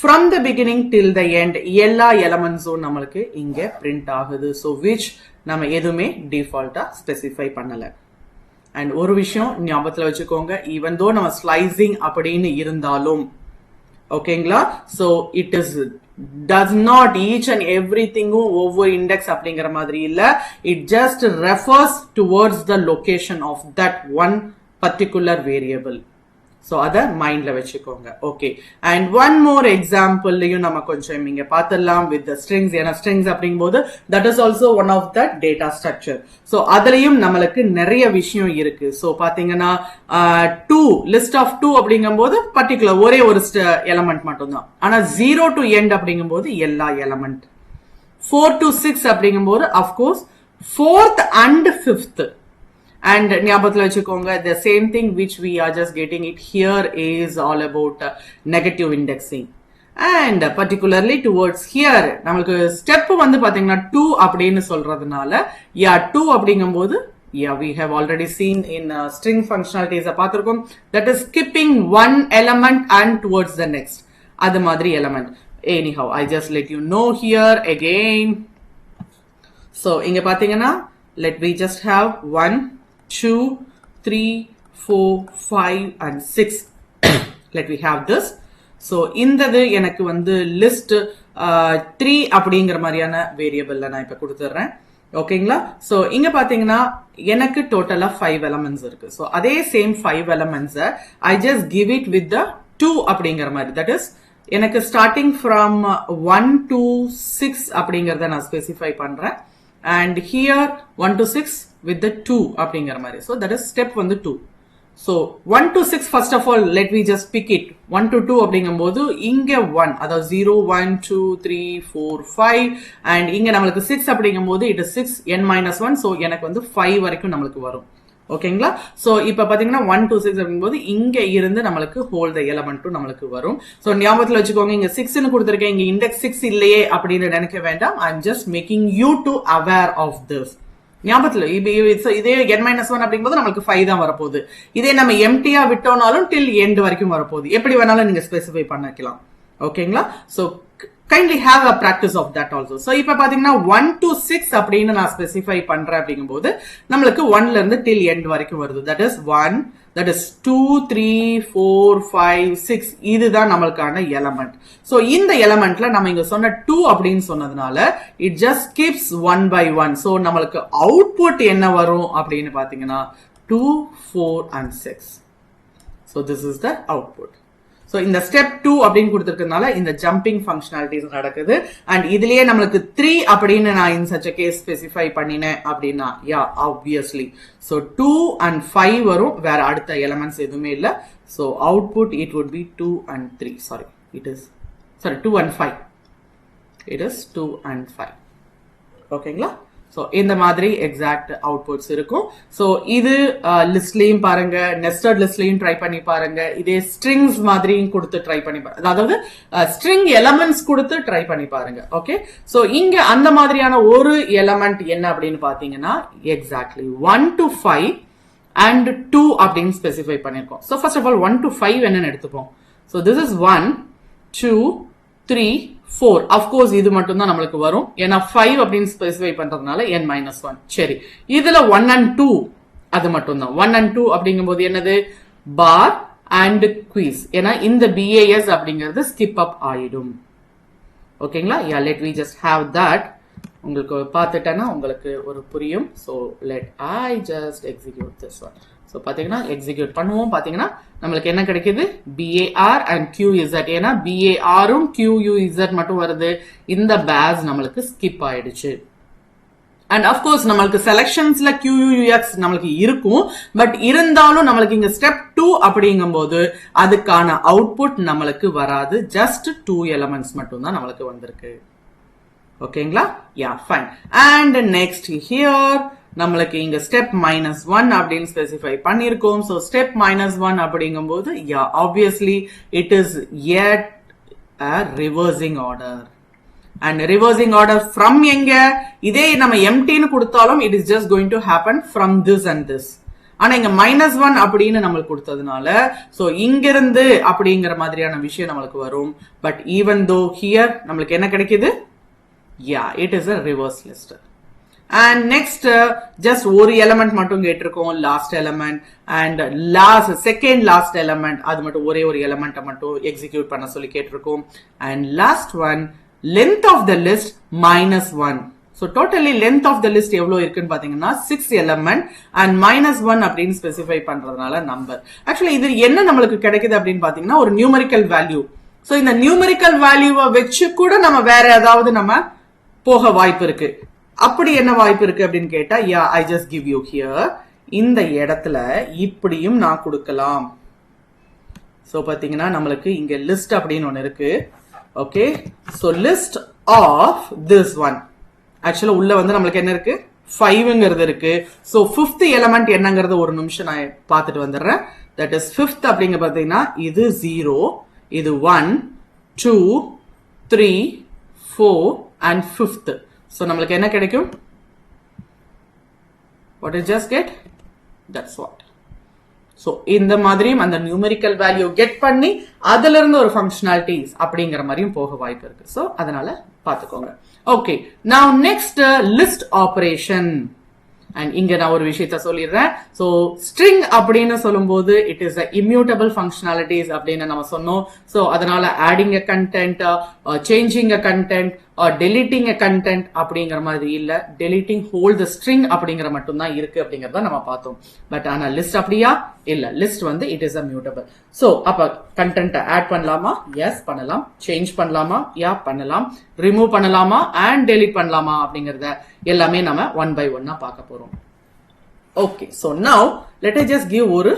from the beginning till the end எல்லா எலிமெண்ட்ஸும் நம்மளுக்கு இங்க பிரிண்ட் ஆகுது. so which நம்ம எதுவுமே டிஃபால்ட்டா ஸ்பெசிஃபை பண்ணல. and ஒரு விஷயம் ஞாபகத்துல வச்சுக்கோங்க, even though நம்ம ஸ்லைசிங் அப்படின்னு இருந்தாலும் ஓகேங்களா, so it is does not each and everything ஒவ்வொரு இண்டெக்ஸ் அப்படிங்கிற மாதிரி இல்ல, it just refers towards the location of that one particular variable. so அத மைண்ட்ல வச்சுக்கோங்க. Okay, and one more example நம்ம கொஞ்சம் இங்க பார்த்தலாம் with the strings. ஏன்னா strings அப்படிங்கும்போது that is also one of the data structure. so அதுலயும் நம்மளுக்கு நிறைய விஷயம் இருக்கு. so பாத்தீங்கன்னா 2 list of 2 அப்படிங்கும்போது பர்டிகுலர் ஒரே ஒரு எலமெண்ட் மட்டும்தான், ஆனா 0 to end அப்படிங்கும்போது எல்லா எலமெண்ட். 4 to 6 அப்படிங்கும்போது of course 4th and 5th. and ஞாபகத்துல வச்சுக்கோங்க, the same thing which we are just getting it here is all about negative indexing. and particularly towards here நமக்கு ஸ்டெப் வந்து பாத்தீங்கன்னா 2 அப்படின்னு சொல்றதுனால 2 அப்படிங்கும்போது we have already seen in string functionalities பார்த்திருக்கோம், that is skipping one element and towards the next, அது மாதிரி element. anyhow I just let you know here again. so இங்க பாத்தீங்கன்னா let me just have 1 2 3 4 5 and 6 let me have this. so இந்தது எனக்கு வந்து list 3 அப்படிங்கிற மாதிரியான வேரியபிள்ல நான் இப்ப கொடுத்துறேன். ஓகேங்களா, so இங்க பாத்தீங்கன்னா எனக்கு டோட்டலா 5 elements இருக்கு. so அதே same 5 elements I just give it with the 2 அப்படிங்கிற மாதிரி, that is எனக்கு ஸ்டார்டிங் from 1 to 6 அப்படிங்கறத நான் ஸ்பெசிஃபை பண்றேன். and here 1 to 6 with the 2 அப்படிங்கிற மாதிரி. so that is step வந்து 2. so 1 to 6 first of all let me just pick it. 1 to 2 அப்படிங்கும்போது இங்க 1, அதாவது 0 1 2 3 4 5 and இங்க நம்மளுக்கு 6 அப்படிங்கும்போது it is 6 n-1. so எனக்கு வந்து 5 வரைக்கும் நம்மளுக்கு வரும். ஓகேங்களா, சோ இப்ப பாத்தீங்கன்னா 1 to 6 அப்படிங்கும்போது இங்க இருந்து நம்மளுக்கு ஹோல் த எலிமெண்ட் நம்மளுக்கு வரும். சோ ஞாபகத்துல வச்சுக்கோங்க, இங்க 6 னு கொடுத்திருக்கேன், இங்க இண்டெக்ஸ் 6 இல்லையே அப்படின்னு நினைக்க வேண்டாம். I am just making you to aware of this. ஞாபகத்துல இதே n-1 அப்படிங்கும்போது நம்மளுக்கு 5 தான் வரப்போகுது. இதே நம்ம எம்டியா விட்டோம்னாலும் till end வரைக்கும் வரப்போகுது. எப்படி வேணாலும் நீங்க ஸ்பெசிஃபை பண்ணிக்கலாம். ஓகேங்களா, so kindly have a practice of that also. so இப்ப பாத்தீங்கன்னா 1 to 6 அப்படின்னு நான் ஸ்பெசிஃபை பண்றேன் அப்படிங்கும்போது நம்மளுக்கு 1ல இருந்து till end வரைக்கும் வருது. that is 1, that is 2 3 4 5 6 இதுதான் நம்மளுக்கான எலிமெண்ட். so இந்த எலிமெண்ட்ல நம்ம இங்க சொன்ன 2 அப்படின்னு சொன்னதுனால it just keeps 1 by 1. so நம்மளுக்கு அவுட்புட் என்ன வரும் அப்படின்னு பாத்தீங்கன்னா 2 4 and 6. so this is the output. so இந்த ஸ்டெப் 2 அப்படின்னு கொடுத்திருக்கிறதுனால இந்த ஜம்பிங் ஃபங்க்ஷனாலிட்டிஸ் நடக்குது. அண்ட் இதுலயே நம்மளுக்கு 3 அப்படின்னு நான் in such a case specify பண்ணினேன் அப்படின்னா obviously so 2 and 5 வரும், வேற அடுத்த எலிமெண்ட்ஸ் எதுவுமே இல்ல. so output it would be 2 and 3. it is 2 and 5. it is 2 and 5. ஓகேங்களா, சோ இந்த மாதிரி எக்ஸாக்ட் அவுட்புட்ஸ் இருக்கும். சோ இது லிஸ்ட்லயும் பாருங்க, நெஸ்டட் லிஸ்ட்லயும் ட்ரை பண்ணி பாருங்க, இதே ஸ்ட்ரிங்ஸ் மாதிரியும் கொடுத்து ட்ரை பண்ணி பாருங்க, அதாவது ஸ்ட்ரிங் எலமெண்ட்ஸ் கொடுத்து ட்ரை பண்ணி பாருங்க. ஓகே, சோ இங்க அந்த மாதிரியான ஒரு எலமெண்ட் என்ன அப்படின்னு பாத்தீங்கன்னா எக்ஸாக்ட்லி 1 to 5 and 2 அப்படின்னு ஸ்பெசிஃபை பண்ணிருக்கோம். So first of all 1 to 5 என்னன்னு எடுத்துப்போம். So this is 1 2 3 4. of course இது மட்டும் தான் நம்மளுக்கு வரும், ஏன்னா 5 அப்படின்னு ஸ்பெசிஃபை பண்றதுனால n-1. சரி, இதுல 1 and 2 அது மட்டும் தான். 1 and 2 அப்படிங்கும்போது என்னது, பார் அண்ட் குவிஸ், ஏன்னா இந்த BAS அப்படிங்கிறது ஸ்கிப் அப் ஆயிடும். ஓகேங்களா, let me just have that. உங்களுக்கு பார்த்துட்டேன்னா உங்களுக்கு ஒரு புரியும். so let I just execute this one. so பாத்தீங்கன்னா எக்ஸிக்யூட் பண்ணுவோம். பாத்தீங்கன்னா நம்மளுக்கு என்ன கிடைக்குது, BAR and QUZ. ஏன்னா BARம் QUZ மட்டும் வருது, இந்த பேஸ் நம்மளுக்கு ஸ்கிப் ஆயிடுச்சு. அண்ட் அஃப்கோர்ஸ் நம்மளுக்கு செலக்ஷன்ஸ்ல QUX நம்மளுக்கு இருக்கும். பட் இருந்தாலும் நம்மளுக்கு இங்க ஸ்டெப் 2 அப்படிங்கும் போது அதுக்கான அவுட்புட் நம்மளுக்கு வராது. ஜஸ்ட் 2 எலிமெண்ட்ஸ் மட்டும் தான் நம்மளுக்கு வந்திருக்கு. ஓகேங்களா? Yeah, fine. And next here நம்மளுக்கு இங்க ஸ்டெப் -1 அப்படின்னு ஸ்பெசிஃபை பண்ணிருக்கோம். சோ ஸ்டெப் -1 அப்படிங்கும் போது yeah, obviously it is yet a reversing order. And reversing order from எங்க? இதே நம்ம emptyன்னு கொடுத்தாலும் it is just going to happen from this and this. ஆனா இங்க -1 அப்படின்னு நம்மளுக்கு கொடுத்ததுனால சோ இங்கிருந்து அப்படிங்கிற மாதிரியான விஷயம் நம்மளுக்கு வரும். பட் ஈவன் தோ ஹியர் நம்மளுக்கு என்ன கிடைக்குது? Yeah, it is a reverse list. And next just ஒரு எலிமெண்ட் மட்டும் கேட்டிருக்கோம், last element. And second last element அது மட்டும் ஒரே ஒரு எலிமெண்ட்டை மட்டும் எக்ஸிக்யூட் பண்ண சொல்லி கேட்டிருக்கோம். And last one length of the list -1. So totally length of the list எவ்வளவு இருக்குன்னு பாத்தீங்கன்னா 6 element and -1 அப்படின்னு ஸ்பெசிஃபை பண்றதுனால நம்பர். ஆக்சுவலி இது என்ன நம்மளுக்கு கிடைக்குது அப்படின்னு பாத்தீங்கன்னா ஒரு நியூமரிக்கல் வேல்யூ. சோ இந்த நியூமரிக்கல் வேல்யூவை வச்சு கூட நம்ம வேற ஏதாவது நம்ம போக வாய்ப்பு இருக்கு. அப்படி என்ன வாய்ப்பு இருக்கு அப்படின்னு கேட்டா yeah, I just give you here. இந்த இடத்துல இப்படியும் நான் கொடுக்கலாம். சோ பாத்தீங்கன்னா நம்மளுக்கு இங்க லிஸ்ட் அப்படின்னு ஒன்னு இருக்கு. Okay, so list of this one. ஆக்சுவலா உள்ள வந்து நம்மளுக்கு என்ன இருக்கு? 5ங்கிறது இருக்கு. சோ 5th எலிமெண்ட் என்னங்கிறது ஒரு நிமிஷம் நான் பார்த்துட்டு வந்துடுறேன். தட் இஸ் 5th அப்படிங்க பாத்தீங்கன்னா இது 0, இது 1, 2, 3, 4 and 5th. சோ நம்மளுக்கு என்ன கிடைக்கும்? What did you just get? That's what. So இந்த மாதிரியும் அந்த நியூமெரிக்கல் வேல்யூ கெட் பண்ணி அதுல இருந்து ஒரு ஃபங்க்ஷனாலிட்டிஸ் அப்படிங்கிற மாதிரியும் போக வாய்ப்பு இருக்கு. சோ அதனால பாத்துக்கோங்க. Okay, now next list operation. And இங்க நான் ஒரு விஷயத்த சொல்லிடுறேன். சோ ஸ்ட்ரிங் அப்படின்னு சொல்லும்போது இட் இஸ் இம்யூட்டபிள் ஃபங்க்ஷனாலிட்டிஸ் அப்படின்னு நம்ம சொன்னோம். சோ அதனால ஆடிங் எ கண்டென்ட், சேஞ்சிங் எ கண்டென்ட், டெலிட்டிங் எ கண்டென்ட் அப்படிங்கிற மாதிரி இல்ல. டெலிட்டிங் ஹோல் த ஸ்ட்ரிங் அப்படிங்கிற மட்டும் தான் இருக்கு அப்படிங்கறத நம்ம பார்த்தோம். பட் ஆனா லிஸ்ட் அப்படியா இல்ல. லிஸ்ட் வந்து இட் இஸ் மியூட்டபிள். சோ அப்ப கண்டென்ட் ஆட் பண்ணலாமா? எஸ் பண்ணலாம். சேஞ்ச் பண்ணலாமா? யா பண்ணலாம். ரிமூவ் பண்ணலாமா அண்ட் டெலிட் பண்ணலாமா அப்படிங்கறத எல்லாமே நம்ம 1 by 1 பார்க்க போறோம். Okay, so now let I just give ஒரு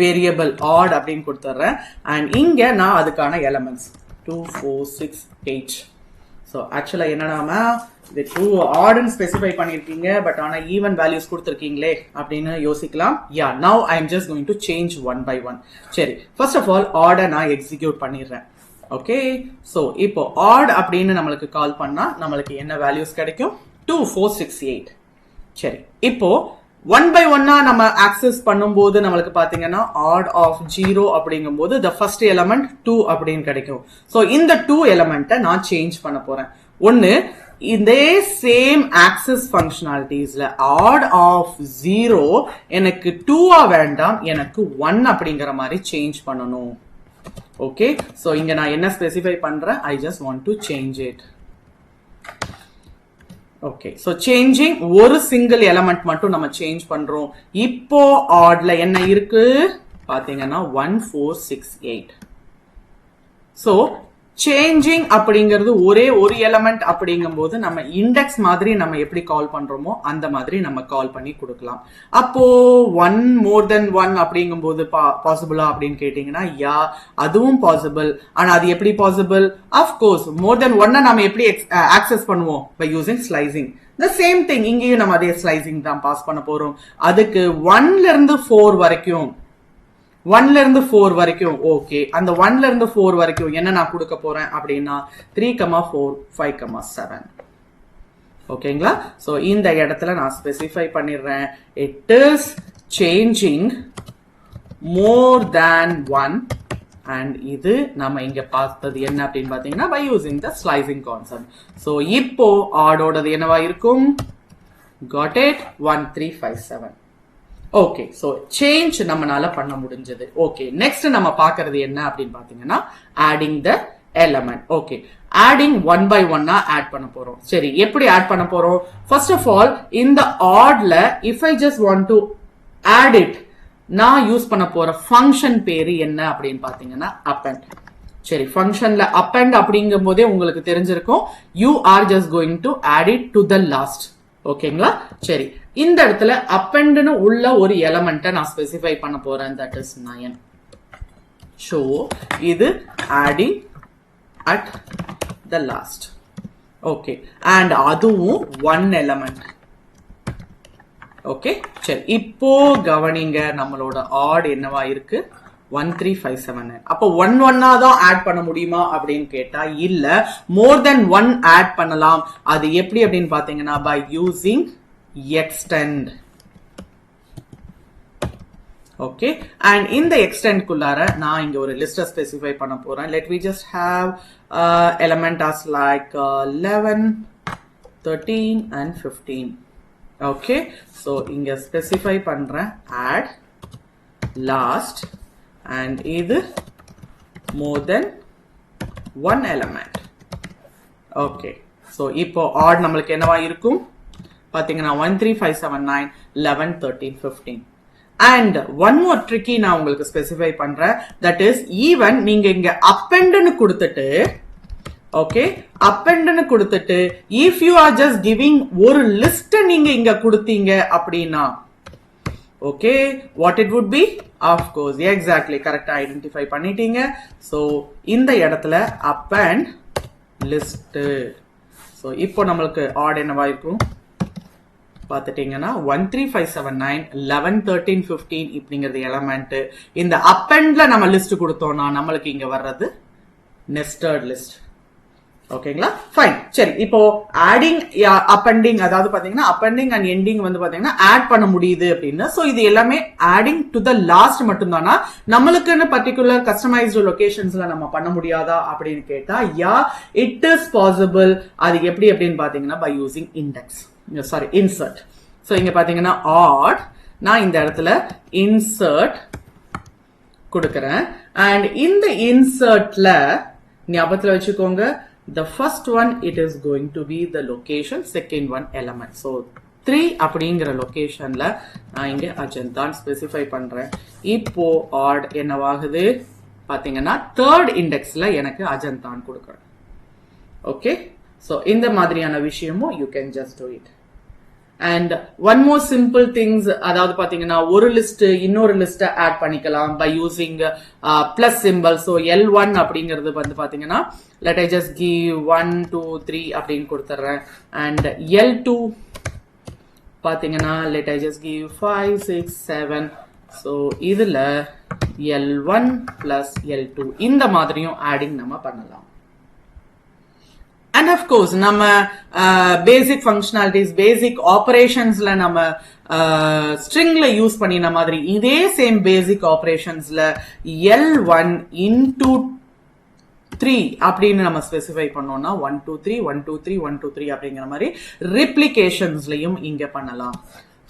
வேரியபிள் ஆட் அப்படின்னு கொடுத்துறேன். அண்ட் இங்க நான் அதுக்கான எலிமெண்ட்ஸ் 2, 4, 6, 8. சோ ஆக்சுவலா என்னன்னா இது 2 ஆட்னு ஸ்பெசிஃபை பண்ணிருக்கீங்க. பட் ஆனா ஈவன் வேல்யூஸ் கொடுத்துருக்கீங்களே அப்படின்னு யோசிக்கலாம். Yeah, now I am just going to change 1 by 1. சரி, ஃபர்ஸ்ட் ஆஃப் ஆல் ஆர்டை நான் எக்ஸிக்யூட் பண்ணிடுறேன். ஓகே, சோ இப்போ ஆட் அப்படின்னு நம்மளுக்கு கால் பண்ணா நம்மளுக்கு என்ன வேல்யூஸ் கிடைக்கும்? 2, 4, 6, 8. சரி, இப்போ 1 by 1 நம்ம ஆக்சஸ் பண்ணும்போது நம்மளுக்கு பாத்தீங்கன்னா ஆட் ஆஃப் 0 அப்படிங்கும் போது the first element 2 அப்படின்னு கிடைக்கும். சோ இந்த 2 எலிமெண்ட்டை நான் சேஞ்ச் பண்ண போறேன். ஒன்னு, இதே சேம் ஆக்சஸ் ஃபங்க்ஷனாலிட்டிஸ்ல ஆட் ஆஃப் 0 எனக்கு 2 வேண்டாம், எனக்கு 1 அப்படிங்கிற மாதிரி சேஞ்ச் பண்ணணும். ஓகே, சோ இங்க நான் என்ன ஸ்பெசிஃபை பண்றேன்? I just want to change it. Okay, so changing ஒரு சிங்கிள் எலிமெண்ட் மட்டும் நம்ம சேஞ்ச் பண்றோம். இப்போ ஆட்ல என்ன இருக்கு பாத்தீங்கன்னா 1, 4, 6, 8. சோ சேஞ்சிங் அப்படிங்கிறது ஒரே ஒரு எலிமெண்ட் அப்படிங்கும் போது நம்ம இண்டெக்ஸ் மாதிரி நம்ம எப்படி கால் பண்றோமோ அந்த மாதிரி நம்ம கால் பண்ணி கொடுக்கலாம். அப்போ 1 more than 1 அப்படிங்கும் போது பாசிபிளா அப்படின்னு கேட்டீங்கன்னா யா, அதுவும் பாசிபிள். ஆனா அது எப்படி பாசிபிள்? அஃப்கோர்ஸ் மோர் தென் 1 நம்ம எப்படி ஆக்சஸ் பண்ணுவோம்? By using slicing. the same thing இங்கேயும் நம்ம அதே ஸ்லைசிங் தான் பாஸ் பண்ண போறோம். அதுக்கு 1ல இருந்து 4 வரைக்கும் 1ல இருந்து 4 வரைக்கும். ஓகே, அந்த 1ல இருந்து 4 வரைக்கும் என்ன நான் கொடுக்க போறேன் அப்படின்னா 3, 4, 5, 7. ஓகேங்களா? சோ இந்த இடத்துல நான் ஸ்பெசிஃபை பண்ணிடுறேன். It is changing more than 1. And இது நம்ம இங்க பார்த்தது என்ன அப்படின்னு பாத்தீங்கன்னா by using the slicing concept. So இப்போ ஆடோடது என்னவா இருக்கும்? Got it? 1, 3, 5, 7. Okay, so change நம்மனால பண்ண முடிஞ்சது. ஓகே, நெக்ஸ்ட் நம்ம பாக்குறது என்ன அப்படின்னு பாத்தீங்கன்னா adding the element. Okay, adding 1 by 1 add பண்ண போறோம். சரி, எப்படி ஆட் பண்ண போறோம்? ஃபர்ஸ்ட் ஆஃப் ஆல் இந்த ஆட்ல if I just want to add it, நான் யூஸ் பண்ண போற ஃபங்க்ஷன் பேரு என்ன அப்படின்னு பாத்தீங்கன்னா அப்பெண்ட். சரி, ஃபங்க்ஷன்ல அப்பெண்ட் அப்படிங்கும் போதே உங்களுக்கு தெரிஞ்சிருக்கும் you are just going to add it to the last. ஓகேங்களா? சரி, இந்த இடத்துல அப்பெண்ட்னு உள்ள ஒரு எலமெண்ட்டை நான் ஸ்பெசிஃபை பண்ண போறேன், தட் இஸ் 9. ஸோ இது adding at the last. Okay, and அதுவும் 1 எலமெண்ட். ஓகே, சரி, இப்போ கவனிங்க, நம்மளோட ஆட் என்னவா இருக்கு? 13579. அப்போ 1 தான் ஆட் பண்ண முடியுமா அப்படின்னு கேட்டா இல்ல, மோர் தென் 1 ஆட் பண்ணலாம். அது எப்படி அப்படின்னு பாத்தீங்கன்னா by using extend. Okay, and இந்த எக்ஸ்டெண்ட் குள்ளார நான் இங்க ஒரு லிஸ்ட ஸ்பெசிஃபை பண்ண போறேன். Let we just have element as like 11, 13 and 15. Okay, so இங்க ஸ்பெசிஃபை பண்றேன் add last and இது more than 1 element. Okay, so இப்போ odd நம்மளுக்கு என்னவா இருக்கும் பாத்தீங்கன்னா 13579, 11, 13, 15. And one more tricky நான் உங்களுக்கு ஸ்பெசிஃபை பண்றேன், that is even நீங்க இங்க appendன்னு கொடுத்துட்டு, ஓகே, appendன்னு கொடுத்துட்டு if you are just giving ஒரு லிஸ்ட் நீங்க இங்க கொடுத்தீங்க அப்படின்னா, okay, what it would be? Of course, exactly, correct identify பண்ணிட்டீங்க. so இந்த இடத்துல append list. so இப்போ நம்மளுக்கு odd என்னவா இருக்கும் பாத்துட்டீங்கன்னா 13579, 11, 13, 15 இப்படிங்கிறது எலமெண்ட். இந்த அப்பெண்ட்ல நம்ம லிஸ்ட் கொடுத்தோம்னா நம்மளுக்கு இங்க வர்றது நெஸ்டட் லிஸ்ட். ஓகேங்களா? ஃபைன். சரி, இப்போ ஆடிங் அப்பெண்டிங், அதாவது பாத்தீங்கன்னா அப்பெண்டிங் அண்ட் எண்டிங் வந்து பாத்தீங்கன்னா ஆட் பண்ண முடியுது அப்படின்னு. சோ இது எல்லாமே ஆடிங் டு த லாஸ்ட் மட்டும் தானா, நம்மளுக்குன்னு பர்டிகுலர் கஸ்டமைஸ்டு லொகேஷன்ஸ்ல நம்ம பண்ண முடியாதா அப்படின்னு கேட்டா யா, இட் இஸ் பாசிபிள். அது எப்படி அப்படின்னு பாத்தீங்கன்னா by using index, sorry insert. So இங்க பாத்தீங்கன்னா ஆட், நான் இந்த இடத்துல இன்சர்ட் கொடுக்கறேன். அண்ட் இந்த இன்சர்ட்ல ஞாபகத்துல வச்சுக்கோங்க, the first one it is going to be the location, second one element. so 3 அப்படிங்கிற லொகேஷன்ல நான் இங்க அஜந்தான் ஸ்பெசிஃபை பண்றேன். இப்போ ஆட் என்னவாகுது பாத்தீங்கன்னா தேர்ட் இண்டெக்ஸ்ல எனக்கு அஜந்தான் கொடுக்கறேன். ஓகே, சோ இந்த மாதிரியான விஷயமும் you can just do it. and one more simple things, அதாவது பாத்தீங்கன்னா ஒரு லிஸ்ட் இன்னொரு லிஸ்ட ஆட் பண்ணிக்கலாம் by using plus symbol. so L1 அப்படிங்கிறது வந்து பாத்தீங்கன்னா let I just give 1 2 3 அப்படின்னு கொடுத்துறேன். and L2 பாத்தீங்கன்னா let I just give 5 6 7. so இதுல L1 plus L2 இந்த மாதிரியும் ஆடிங் நம்ம பண்ணலாம். and of course நம்ம basic functionalities, basic operationsல நம்ம stringல யூஸ் பண்ணின மாதிரி இதே சேம் basic operationsல L1 into 3 அப்படின்னு நம்ம ஸ்பெசிஃபை பண்ணோம்னா 1 2 3 1 2 3 1 2 3 அப்படிங்கிற மாதிரி replications-லயும் இங்க பண்ணலாம்.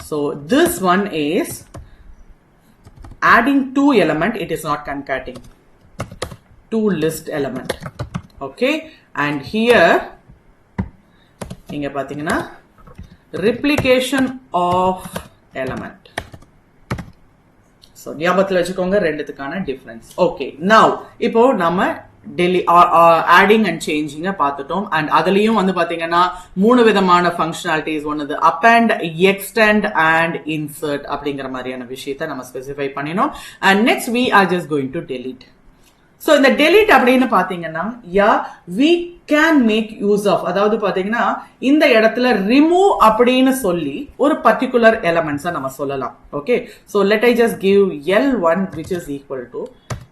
so this one is adding 2 element, it is not concatenating 2 list element. okay, and here இங்க பாத்தீங்கன்னா replication of element. so ஞாபகத்துல வச்சுக்கோங்க ரெண்டுத்துக்கான டிஃபரன்ஸ். okay, now இப்போ நம்ம ஆடிங் அண்ட் சேஞ்சிங்க பார்த்துட்டோம். அண்ட் அதுலயும் வந்து பாத்தீங்கன்னா 3 விதமான ஃபங்க்ஷனாலிட்டிஸ், ஒன்னு அப்பெண்ட், எக்ஸ்டெண்ட் அண்ட் இன்சர்ட் அப்படிங்கிற மாதிரியான விஷயத்தை நம்ம ஸ்பெசிஃபை பண்ணினோம். And next we are just going to delete. so இந்த delete அப்படின்னு பாத்தீங்கன்னா we can make use of, அதாவது பாத்தீங்கன்னா இந்த இடத்துல remove அப்படின்னு சொல்லி ஒரு பர்டிகுலர் எலிமெண்ட்ஸை நம்ம சொல்லலாம். Okay, so let I just give L1 which is equal to,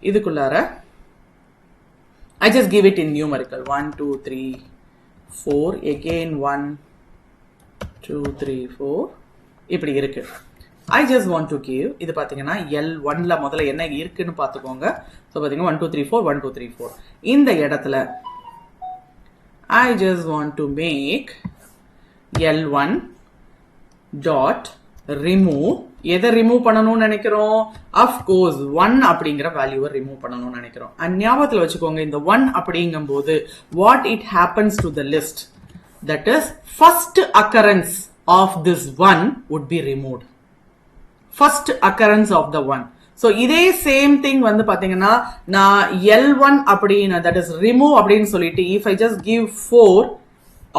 இதுக்குள்ளார I just give it in numerical 1 2 3 4, again 1 2 3 4 இப்படி இருக்கு. I just want to give, இது பாத்தீங்கன்னா L1ல முதல்ல என்ன இருக்குன்னு பாத்துக்கோங்க. so பாத்தீங்கன்னா 1 2 3 4 1 2 3 4. இந்த இடத்துல I just want to make L1 dot remove. எதை ரிமூவ் பண்ணணும்னு நினைக்கிறோம்? of course 1 அப்படிங்கிற வேல்யூவை ரிமூவ் பண்ணணும்னு நினைக்கிறோம். அண்ட் ஞாபகத்துல வச்சுக்கோங்க, இந்த 1 அப்படிங்கும் போது what it happens to the list, that is first occurrence of this 1 would be removed. first occurrence of the 1. so இதே சேம் திங் வந்து பாத்தீங்கன்னா நான் L1 அப்படின்னு, that is remove அப்படின்னு சொல்லிட்டு if I just give 4,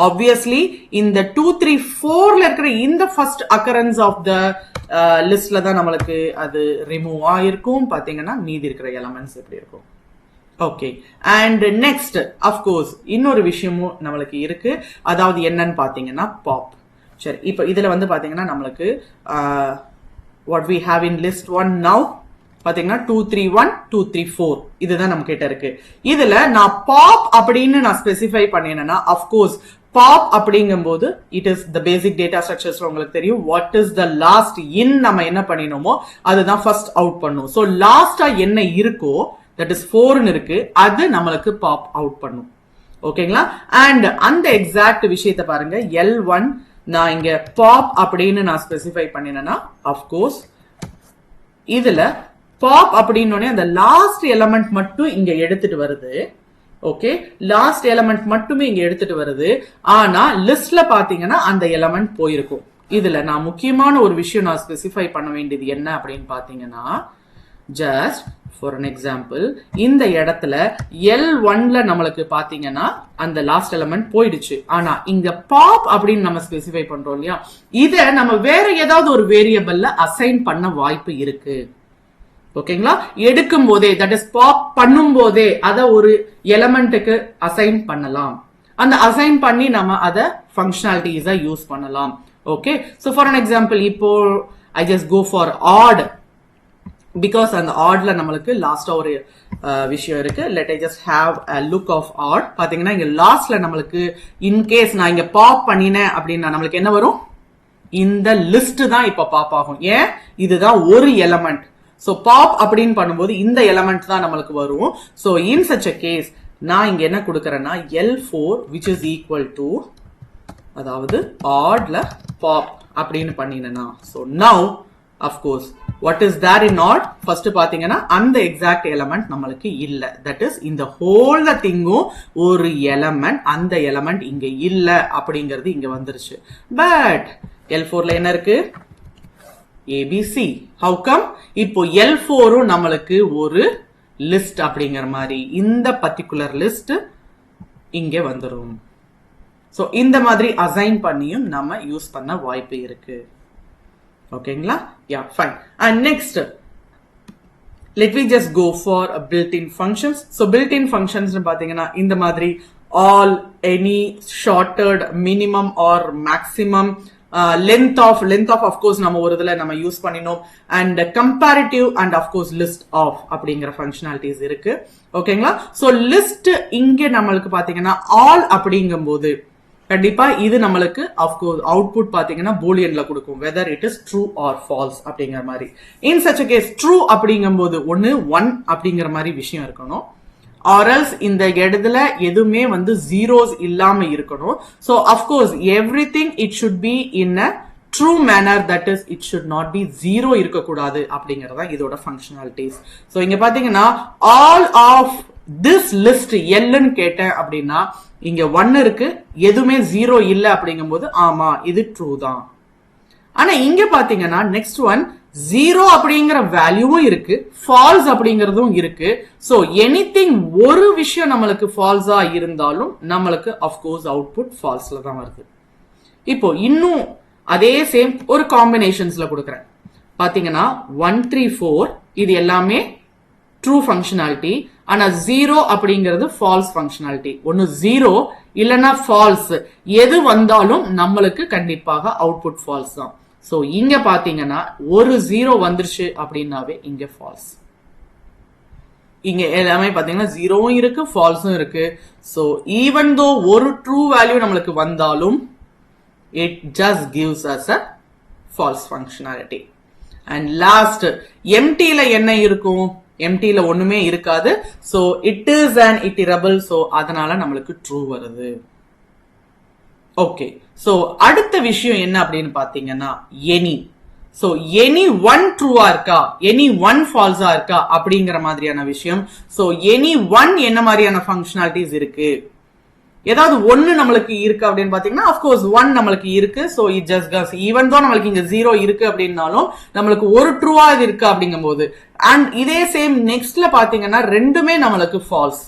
obviously இந்த 2 3 4ல இருக்கிற இந்த ஃபர்ஸ்ட் அக்கரன்ஸ் ஆஃப் த லிஸ்ட்ல தான் நம்மளுக்கு அது ரிமூவ் ஆயிருக்கும். பாத்தீங்கன்னா மீதி இருக்கிற எலமெண்ட்ஸ் எப்படி இருக்கும். ஓகே, அண்ட் நெக்ஸ்ட் அஃப்கோர்ஸ் இன்னொரு விஷயமும் நம்மளுக்கு இருக்கு. அதாவது என்னன்னு பாத்தீங்கன்னா பாப். சரி, இப்போ இதுல வந்து பாத்தீங்கன்னா நம்மளுக்கு what we have in list 1 now பாத்தீங்கன்னா 2 3 1 2 3 4 இதுதான் நம்ம கிட்ட இருக்கு. இதுல நான் பாப் அப்படின்னு நான் ஸ்பெசிஃபை பண்ணினேன்னா அஃப்கோர்ஸ் பாப் அப்படிங்கும்போது it is the basic data ஸ்ட்ரக்சர்ஸ்ல உங்களுக்கு தெரியும் what is the last in நம்ம என்ன பண்ணினோமோ அதுதான் ஃபர்ஸ்ட் அவுட் பண்ணும். ஸோ லாஸ்டா என்ன இருக்கோ தட் இஸ் 4 இருக்கு, அது நம்மளுக்கு பாப் அவுட் பண்ணும். ஓகேங்களா? அண்ட் அந்த எக்ஸாக்ட் விஷயத்தை பாருங்க. L1 நான் இங்க பாப் அப்படின்னு நான் ஸ்பெசிஃபை பண்ணினேன்னா அஃப்கோர்ஸ் இதுல பாப் அப்படின்னு அந்த லாஸ்ட் எலமெண்ட் மட்டும் இங்க எடுத்துட்டு வருது. ஓகே, லாஸ்ட் எலமெண்ட் மட்டுமே இங்க எடுத்துட்டு வருது. ஆனா லிஸ்ட்ல பாத்தீங்கன்னா அந்த எலமெண்ட் போயிருக்கும். இதுல நான் முக்கியமான ஒரு விஷயம் நான் ஸ்பெசிஃபை பண்ண வேண்டியது என்ன அப்படின்னு பாத்தீங்கன்னா, ஜஸ்ட் ஃபார் அன் எக்ஸாம்பிள் இந்த இடத்துல L1ல நம்மளுக்கு பாத்தீங்கன்னா அந்த லாஸ்ட் எலமெண்ட் போயிடுச்சு. ஆனா இங்க பாப் அப்படின்னு நம்ம ஸ்பெசிஃபை பண்றோம் இல்லையா, இத நம்ம வேற ஏதாவது ஒரு வேரியபிள்ல அசைன் பண்ண வாய்ப்பு இருக்கு. ஓகேங்களா? எடுக்கும் போதே தட் இஸ் பாப் பண்ணும் போதே அத ஒரு எலமெண்ட்டுக்கு அசைன் பண்ணலாம். அந்த அசைன் பண்ணி நம்ம அத ஃபங்க்ஷனாலிட்டிஸா யூஸ் பண்ணலாம். Okay, so for an example இப்போ I just go for add because அந்த ஆட்ல நம்மளுக்கு லாஸ்டா ஒரு விஷயம் இருக்கு. Let I just have a look of add. பாத்தீங்கன்னா இங்க லாஸ்ட்ல நம்மளுக்கு இன்கேஸ் நான் இங்க பாப் பண்ணினேன் அப்படின்னா நம்மளுக்கு என்ன வரும்? இந்த லிஸ்ட் தான் இப்ப பாப் ஆகும். ஏன்? இதுதான் ஒரு எலமெண்ட். சோ பாப் அப்படின்னு பண்ணும்போது இந்த எலமெண்ட் தான் நம்மளுக்கு வரும். So in such a case நான் இங்க என்ன கொடுக்கறேன்னா L4 which is equal to அதாவது ஆட்ல பாப் அப்படின்னு பண்ணினேன்னா, so now of course what is there in odd? first பாத்தீங்கன்னா அந்த எக்ஸாக்ட் எலமெண்ட் நம்மளுக்கு இல்ல. தட் இஸ் இந்த ஹோல் திங்கும் ஒரு எலமெண்ட், அந்த எலமெண்ட் இங்க இல்ல அப்படிங்கிறது இங்க வந்துருச்சு. பட் L4ல என்ன இருக்கு? ABC. How come? இப்போ L4 நம்மளுக்கு ஒரு லிஸ்ட் அப்படிங்கிற மாதிரி இந்த பர்டிகுலர் லிஸ்ட் இங்க வந்துரும். சோ இந்த மாதிரி அசைன் பண்ணியும் நம்ம யூஸ் பண்ண வாய்ப்பு இருக்கு. ஓகேங்களா? Yeah, fine. And next let me just go for a built-in functions. So built-in functions பாத்தீங்கன்னா இந்த மாதிரி all, any, shorted, minimum or maximum, length of course நம்ம ஒரு இதுல நம்ம யூஸ் பண்ணினோம். and comparative and of course list of அப்படிங்கிற functionalities இருக்கு. ஓகேங்களா? சோ லிஸ்ட் இங்க நம்மளுக்கு பாத்தீங்கன்னா all அப்படிங்கும்போது கண்டிப்பா இது நம்மளுக்கு of course அவுட்புட் பாத்தீங்கன்னா பூலியன்ல கொடுக்கும், whether it is true or false அப்படிங்கிற மாதிரி. in such a case true அப்படிங்கும்போது 1 அப்படிங்கிற மாதிரி விஷயம் இருக்கணும். or else இந்த இடத்துல எதுவுமே வந்து zeros இல்லாம இருக்கணும். so of course everything it should be in a true manner, that is it should not be zero இருக்கக்கூடாது அப்படிங்கறதா இதோட functionalities. so இங்க பாத்தீங்கன்னா all of this list Lன்னு கேட்டேன் அப்படின்னா இங்க 1 இருக்கு, எதுவுமே 0 இல்ல அப்படிங்கும்போது ஆமா இது ட்ரூ தான். ஆனா இங்க பாத்தீங்கன்னா நெக்ஸ்ட் ஒன் 0 அப்படிங்கிற வேல்யூவும் இருக்கு, ஃபால்ஸ் அப்படிங்கறதும் இருக்கு. சோ எனிதிங் ஒரு விஷயம் நம்மளுக்கு ஃபால்ஸா இருந்தாலும் நம்மளுக்கு அஃப்கோர்ஸ் அவுட்புட் ஃபால்ஸ்ல தான் வருது. இப்போ இன்னும் அதே சேம் ஒரு காம்பினேஷன்ஸ்ல கொடுக்குறேன். பாத்தீங்கன்னா 1 3 4 இது எல்லாமே ட்ரூ ஃபங்க்ஷனாலிட்டி, ஆனா 0 அப்படிங்கிறது ஃபால்ஸ் ஃபங்க்ஷனாலிட்டி. ஒன்னு 0 இல்லனா ஃபால்ஸ், எது வந்தாலும் நம்மளுக்கு கண்டிப்பாக அவுட்புட் ஃபால்ஸ் தான். சோ இங்க பாத்தீங்கன்னா ஒரு 0 வந்துருச்சு அப்படின்னாவே இங்க ஃபால்ஸ். இங்க எல்லாமே பாத்தீங்கன்னா 0வும் இருக்கு ஃபால்ஸும் இருக்கு. சோ ஈவன் தோ ஒரு ட்ரூ வேல்யூ நம்மளுக்கு வந்தாலும் it just gives us a false functionality. and last emptyல என்ன இருக்கும்? emptyல ஒண்ணுமே இருக்காது. so it is an iterable, so அதனால நம்மளுக்கு ட்ரூ வருது. ஓகே, சோ அடுத்த விஷயம் என்ன அப்படின்னு பாத்தீங்கன்னா any. சோ any one ட்ரூவா இருக்கா, any one ஃபால்ஸா இருக்கா அப்படிங்கிற மாதிரியான விஷயம். சோ any one என்ன மாதிரியான ஃபங்க்ஷனாலிட்டிஸ் இருக்கு? ஏதாவது ஒன்னு நம்மளுக்கு இருக்கு அப்படின்னு பாத்தீங்கன்னா அஃப்கோர்ஸ் 1 நம்மளுக்கு இருக்கு. சோ இட் ஜஸ்ட் கஸ் ஈவன் தோ நம்மளுக்கு இங்க 0 இருக்கு அப்படின்னாலும் நம்மளுக்கு ஒரு ட்ரூவா இது இருக்கு அப்படிங்கும்போது. அண்ட் இதே சேம் நெக்ஸ்ட்ல பாத்தீங்கன்னா ரெண்டுமே நம்மளுக்கு ஃபால்ஸ்.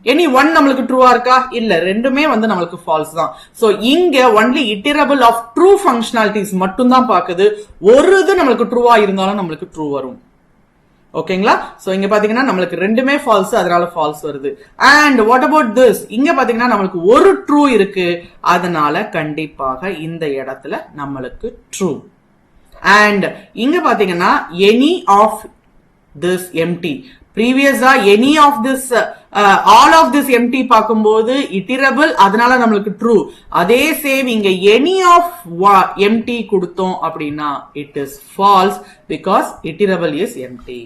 எனி ஒன் நம்மளுக்கு ட்ரூவா இருக்கா? இல்ல, ரெண்டுமே வந்து நம்மளுக்கு ஃபால்ஸ் தான். சோ இங்க ஒன்லி இட்டரபிள் ஆஃப் ட்ரூ ஃபங்க்ஷனாலிட்டிஸ் மட்டும் தான் பாக்குது. ஒரு இது நம்மளுக்கு ட்ரூவா இருந்தாலும் நம்மளுக்கு ட்ரூ வரும். ஓகேங்களா? சோ இங்க பாத்தீங்கன்னா நம்மளுக்கு ரெண்டுமே ஃபால்ஸ், அதனால ஃபால்ஸ் வருது. And what about this? இங்க பாத்தீங்கன்னா நம்மளுக்கு ஒரு ட்ரூ இருக்கு, அதனால கண்டிப்பாக இந்த இடத்துல நம்மளுக்கு ட்ரூ. அண்ட் இங்க பாத்தீங்கன்னா எனி ஆஃப் திஸ் எம்டி, ப்ரீவியஸா any of this all of this empty பார்க்கும்போது இட்டரபிள், அதனால நம்மளுக்கு ட்ரூ. அதே சேம் இங்க எனி ஆஃப் எம்டி கொடுத்தோம் அப்படின்னா it is false, because iterable is empty.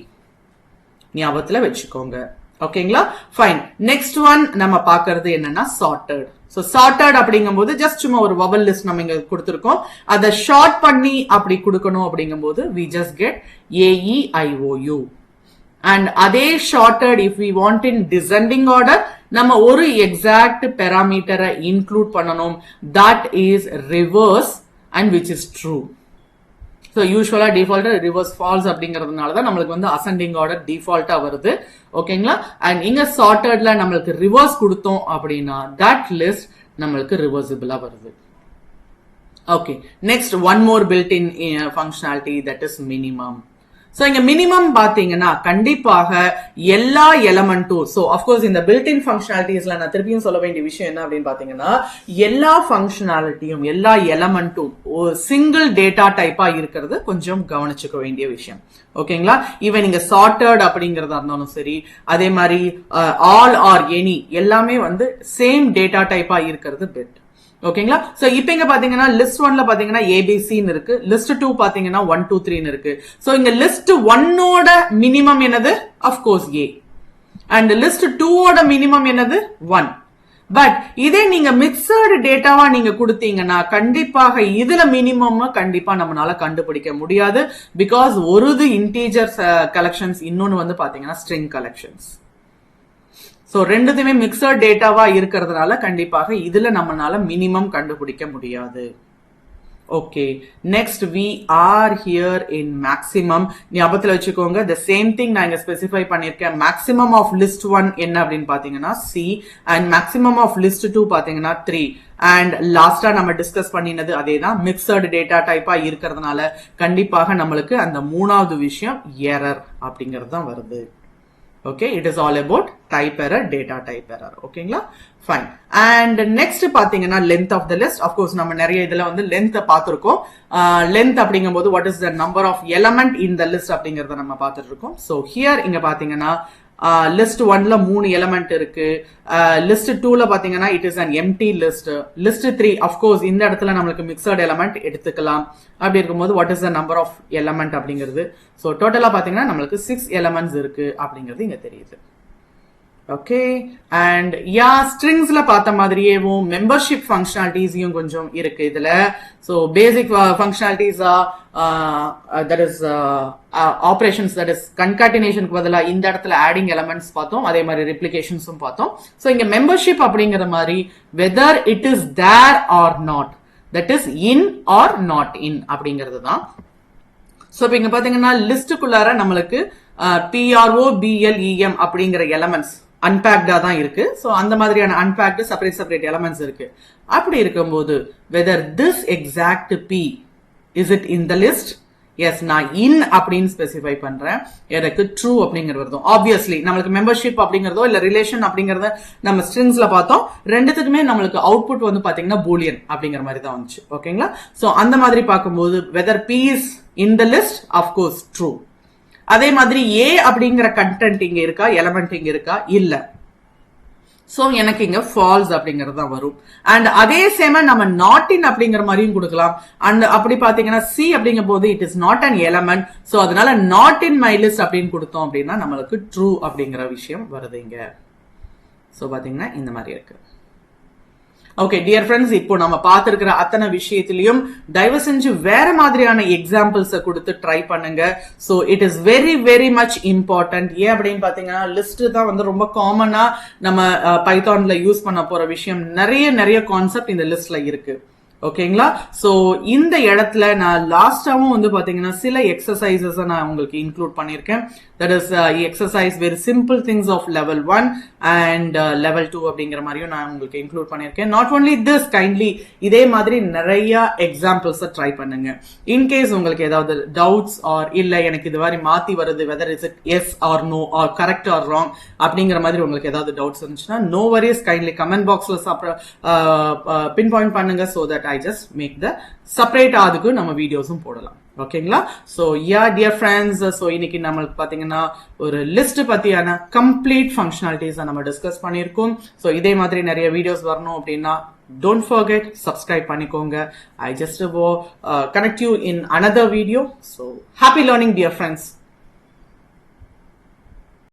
ஞாபகத்துல வச்சுக்கோங்க. ஓகேங்களா? ஃபைன். நெக்ஸ்ட் ஒன் நம்ம பாக்குறது என்னன்னா சார்ட்டட். சோ சார்ட்டட் அப்படிங்கும்போது ஜஸ்ட் சும்மா ஒரு வவல் லிஸ்ட் நம்ம இங்க கொடுத்திருக்கோம், அதை ஷார்ட் பண்ணி அப்படி கொடுக்கணும் அப்படிங்கும்போது we just get AEIOU. and அதே shorted if we want in descending order நம்ம ஒரு எக்ஸாக்ட் பெராமீட்டரை இன்க்ளூட் பண்ணணும், that is reverse and which is true. So யூஸ்வலா டிஃபால்ட்டா ரிவர்ஸ் ஃபால்ஸ் அப்படிங்கிறதுனால தான் நம்மளுக்கு வந்து அசெண்டிங் ஆர்டர் டிஃபால்ட்டா வருது. ஓகேங்களா? அண்ட் இங்க சார்ட்டட்ல நம்மளுக்கு ரிவர்ஸ் கொடுத்தோம் அப்படின்னா தட் லிஸ்ட் நம்மளுக்கு ரிவர்சிபிளா வருது. Okay, next one more built in functionality, that is minimum. So இங்க மினிமம் பாத்தீங்கன்னா கண்டிப்பாக எல்லா எலமெண்ட்டும், சோ அப்கோர்ஸ் இந்த பில்ட் இன் ஃபங்க்ஷனாலிட்டிஸ்ல நான் திருப்பியும் சொல்ல வேண்டிய விஷயம் என்ன அப்படின்னு பாத்தீங்கன்னா, எல்லா ஃபங்க்ஷனாலிட்டியும் எல்லா எலமெண்ட்டும் சிங்கிள் டேட்டா டைப்பா இருக்கிறது கொஞ்சம் கவனிச்சுக்க வேண்டிய விஷயம். ஓகேங்களா? ஈவன் நீங்க சார்ட்டட் அப்படிங்கறதா இருந்தாலும் சரி, அதே மாதிரி ஆல் ஆர் எனி எல்லாமே வந்து சேம் டேட்டா டைப்பா இருக்கிறது பெட். ஓகேங்களா? சோ இப்போ இங்க பாத்தீங்கன்னா லிஸ்ட் 1ல பாத்தீங்கன்னா ஏபிசின்னு இருக்கு, லிஸ்ட் 2 பாத்தீங்கன்னா 1 2 3ன்னு இருக்கு. சோ இங்க லிஸ்ட் 1ஓட மினிமம் என்னது? Of course A. அண்ட் லிஸ்ட் 2ஓட மினிமம் என்னது? 1. பட் இதே நீங்க மிக்சடு டேட்டாவா நீங்க கொடுத்தீங்கன்னா கண்டிப்பாக இதுல மினிமம் கண்டிப்பா நம்மளால கண்டுபிடிக்க முடியாது, பிகாஸ் ஒரு இன்டீஜர் கலெக்ஷன்ஸ், இன்னொன்னு வந்து பாத்தீங்கன்னா ஸ்ட்ரிங் கலெக்ஷன்ஸ். சோ ரெண்டுத்துமே மிக்சட் டேட்டாவா இருக்கிறதுனால கண்டிப்பாக இதுல நம்மளால மினிமம் கண்டுபிடிக்க முடியாது. Okay, next we are here in maximum. ஞாபகத்துல வச்சுக்கோங்க, the same thing நான் இங்க ஸ்பெசிஃபை பண்ணிருக்கேன். maximum of list 1 என்ன அப்படின்னு பாத்தீங்கன்னா C, and maximum of list 2 பாத்தீங்கன்னா 3. அண்ட் லாஸ்டா நம்ம டிஸ்கஸ் பண்ணினது அதேதான், மிக்சட் டேட்டா டைப்பா இருக்கிறதுனால கண்டிப்பாக நம்மளுக்கு அந்த மூணாவது விஷயம் எரர் அப்படிங்கிறது தான் வருது. Okay, it is all about type error, data type error. ஓகேங்களா? fine. and next பாத்தீங்கன்னா length of the list. of course நம்ம நிறைய இதுல வந்து length பார்த்திருக்கோம். length அப்படிங்கும்போது what is the number of element in the list அப்படிங்கறத நம்ம பார்த்துட்டு இருக்கோம். so here இங்க பாத்தீங்கன்னா லிஸ்ட் 1ல 3 எலிமெண்ட் இருக்கு, லிஸ்ட் 2ல பாத்தீங்கன்னா it is an empty list. List 3 of course இந்த இடத்துல நம்மளுக்கு மிக்சட் எலிமெண்ட் எடுத்துக்கலாம். அப்படி இருக்கும்போது what is the number of element அப்படிங்கிறது, சோ டோட்டலா பாத்தீங்கன்னா நம்மளுக்கு 6 எலிமெண்ட்ஸ் இருக்கு அப்படிங்கிறது இங்க தெரியுது. ஓகே, அண்ட் யா ஸ்ட்ரிங்ஸ்ல பார்த்த மாதிரியும் மெம்பர்ஷிப் ஃபங்க்ஷனாலிட்டிஸையும் கொஞ்சம் இருக்கு இதுல. So basic functionalities that is operations, that is கன்காட்டினேஷனுக்கு பதிலாக இந்த இடத்துல ஆடிங் எலமெண்ட்ஸ் பார்த்தோம், அதே மாதிரி ரிப்ளிகேஷன்ஸும் பார்த்தோம். ஸோ இங்க மெம்பர்ஷிப் அப்படிங்கிற மாதிரி whether it is there or not, that is in or not in அப்படிங்கிறது தான். ஸோ இப்போ இங்க பாத்தீங்கன்னா லிஸ்டுக்குள்ளார நம்மளுக்கு PROBLEM அப்படிங்கிற எலமெண்ட்ஸ் அன்பேக்டா தான் இருக்கு. சோ அந்த மாதிரியான அன்பேக்டு செப்பரேட் எலிமெண்ட்ஸ் இருக்கு. அப்படி இருக்கும்போது whether this exact P is it in the list? Yes, நான் இன் அப்படின்னு ஸ்பெசிஃபை பண்றேன், எனக்கு ட்ரூ அப்படிங்கிறது வருதும். ஆப்வியஸ்லி நம்மளுக்கு மெம்பர்ஷிப் அப்படிங்கிறதோ இல்ல ரிலேஷன் அப்படிங்கறத நம்ம ஸ்ட்ரிங்ஸ்ல பார்த்தோம், ரெண்டுத்துக்குமே நம்மளுக்கு அவுட்புட் வந்து பாத்தீங்கன்னா பூலியன் அப்படிங்கிற மாதிரி தான் வந்துச்சு. ஓகேங்களா? சோ அந்த மாதிரி பார்க்கும்போது whether P is in the list, of course true. அதே மாதிரி ஏ அப்படிங்கிற கண்டென்ட் இங்க இருக்கா, எலமெண்ட் இங்க இருக்கா? இல்ல. சோ எனக்கு இங்க ஃபால்ஸ் அப்படிங்கிறது தான் வரும். அண்ட் அதே சேம நம்ம நாட் இன் அப்படிங்கிற மாதிரியும் கொடுக்கலாம். அண்ட் அப்படி பாத்தீங்கன்னா சி அப்படிங்கும் போது it is not an element, so அதனால நாட் இன் மை லிஸ்ட் அப்படின்னு கொடுத்தோம் அப்படின்னா நம்மளுக்கு ட்ரூ அப்படிங்கிற விஷயம் வருது இங்க. சோ பாத்தீங்கன்னா இந்த மாதிரி இருக்கு. ஓகே டியர் ஃப்ரெண்ட்ஸ், இப்போ நம்ம பார்த்திருக்கிற அத்தனை விஷயத்திலையும் தயவு செஞ்சு வேற மாதிரியான எக்ஸாம்பிள்ஸை கொடுத்து ட்ரை பண்ணுங்க. So it is very very much important. ஏன் அப்படின்னு பாத்தீங்கன்னா லிஸ்ட் தான் வந்து ரொம்ப காமனா நம்ம பைத்தான்ல யூஸ் பண்ண போற விஷயம். நிறைய கான்செப்ட் இந்த லிஸ்ட்ல இருக்கு. ஓகேங்களா? சோ இந்த இடத்துல நான் லாஸ்டாவும் வந்து பாத்தீங்கன்னா சில எக்ஸசைசஸ் நான் உங்களுக்கு இன்க்ளூட் பண்ணிருக்கேன். That is exercise very simple things of level 1 and level 2 அப்படிங்கிற மாதிரியும் நான் உங்களுக்கு இன்க்ளூட் பண்ணிருக்கேன். நாட் ஒன்லி திஸ், கைண்ட்லி இதே மாதிரி நிறைய எக்ஸாம்பிள்ஸ் ட்ரை பண்ணுங்க. இன்கேஸ் உங்களுக்கு ஏதாவது டவுட்ஸ் ஆர் இல்ல எனக்கு இது மாதிரி மாத்தி வருது, whether is it yes or no or correct or wrong அப்படிங்கிற மாதிரி உங்களுக்கு ஏதாவது டவுட்ஸ் இருந்துச்சுன்னா நோ வரிஸ், கைண்ட்லி கமெண்ட் பாக்ஸ்ல பின் பாயிண்ட் பண்ணுங்க. So that I just make the separate அதுக்கு நம்ம வீடியோஸும் போடலாம். ஓகேங்களா? So yeah dear friends, so இன்னைக்கு நம்மளுக்கு பாத்தீங்கன்னா ஒரு லிஸ்ட் பத்தியான கம்ப்ளீட் ஃபங்க்ஷனாலிட்டிஸ் நம்ம டிஸ்கஸ் பண்ணியிருக்கோம். சோ இதே மாதிரி நிறைய வீடியோஸ் வரணும் அப்படின்னா don't forget subscribe பண்ணிக்கோங்க. I just connect you in another video. So happy learning dear friends.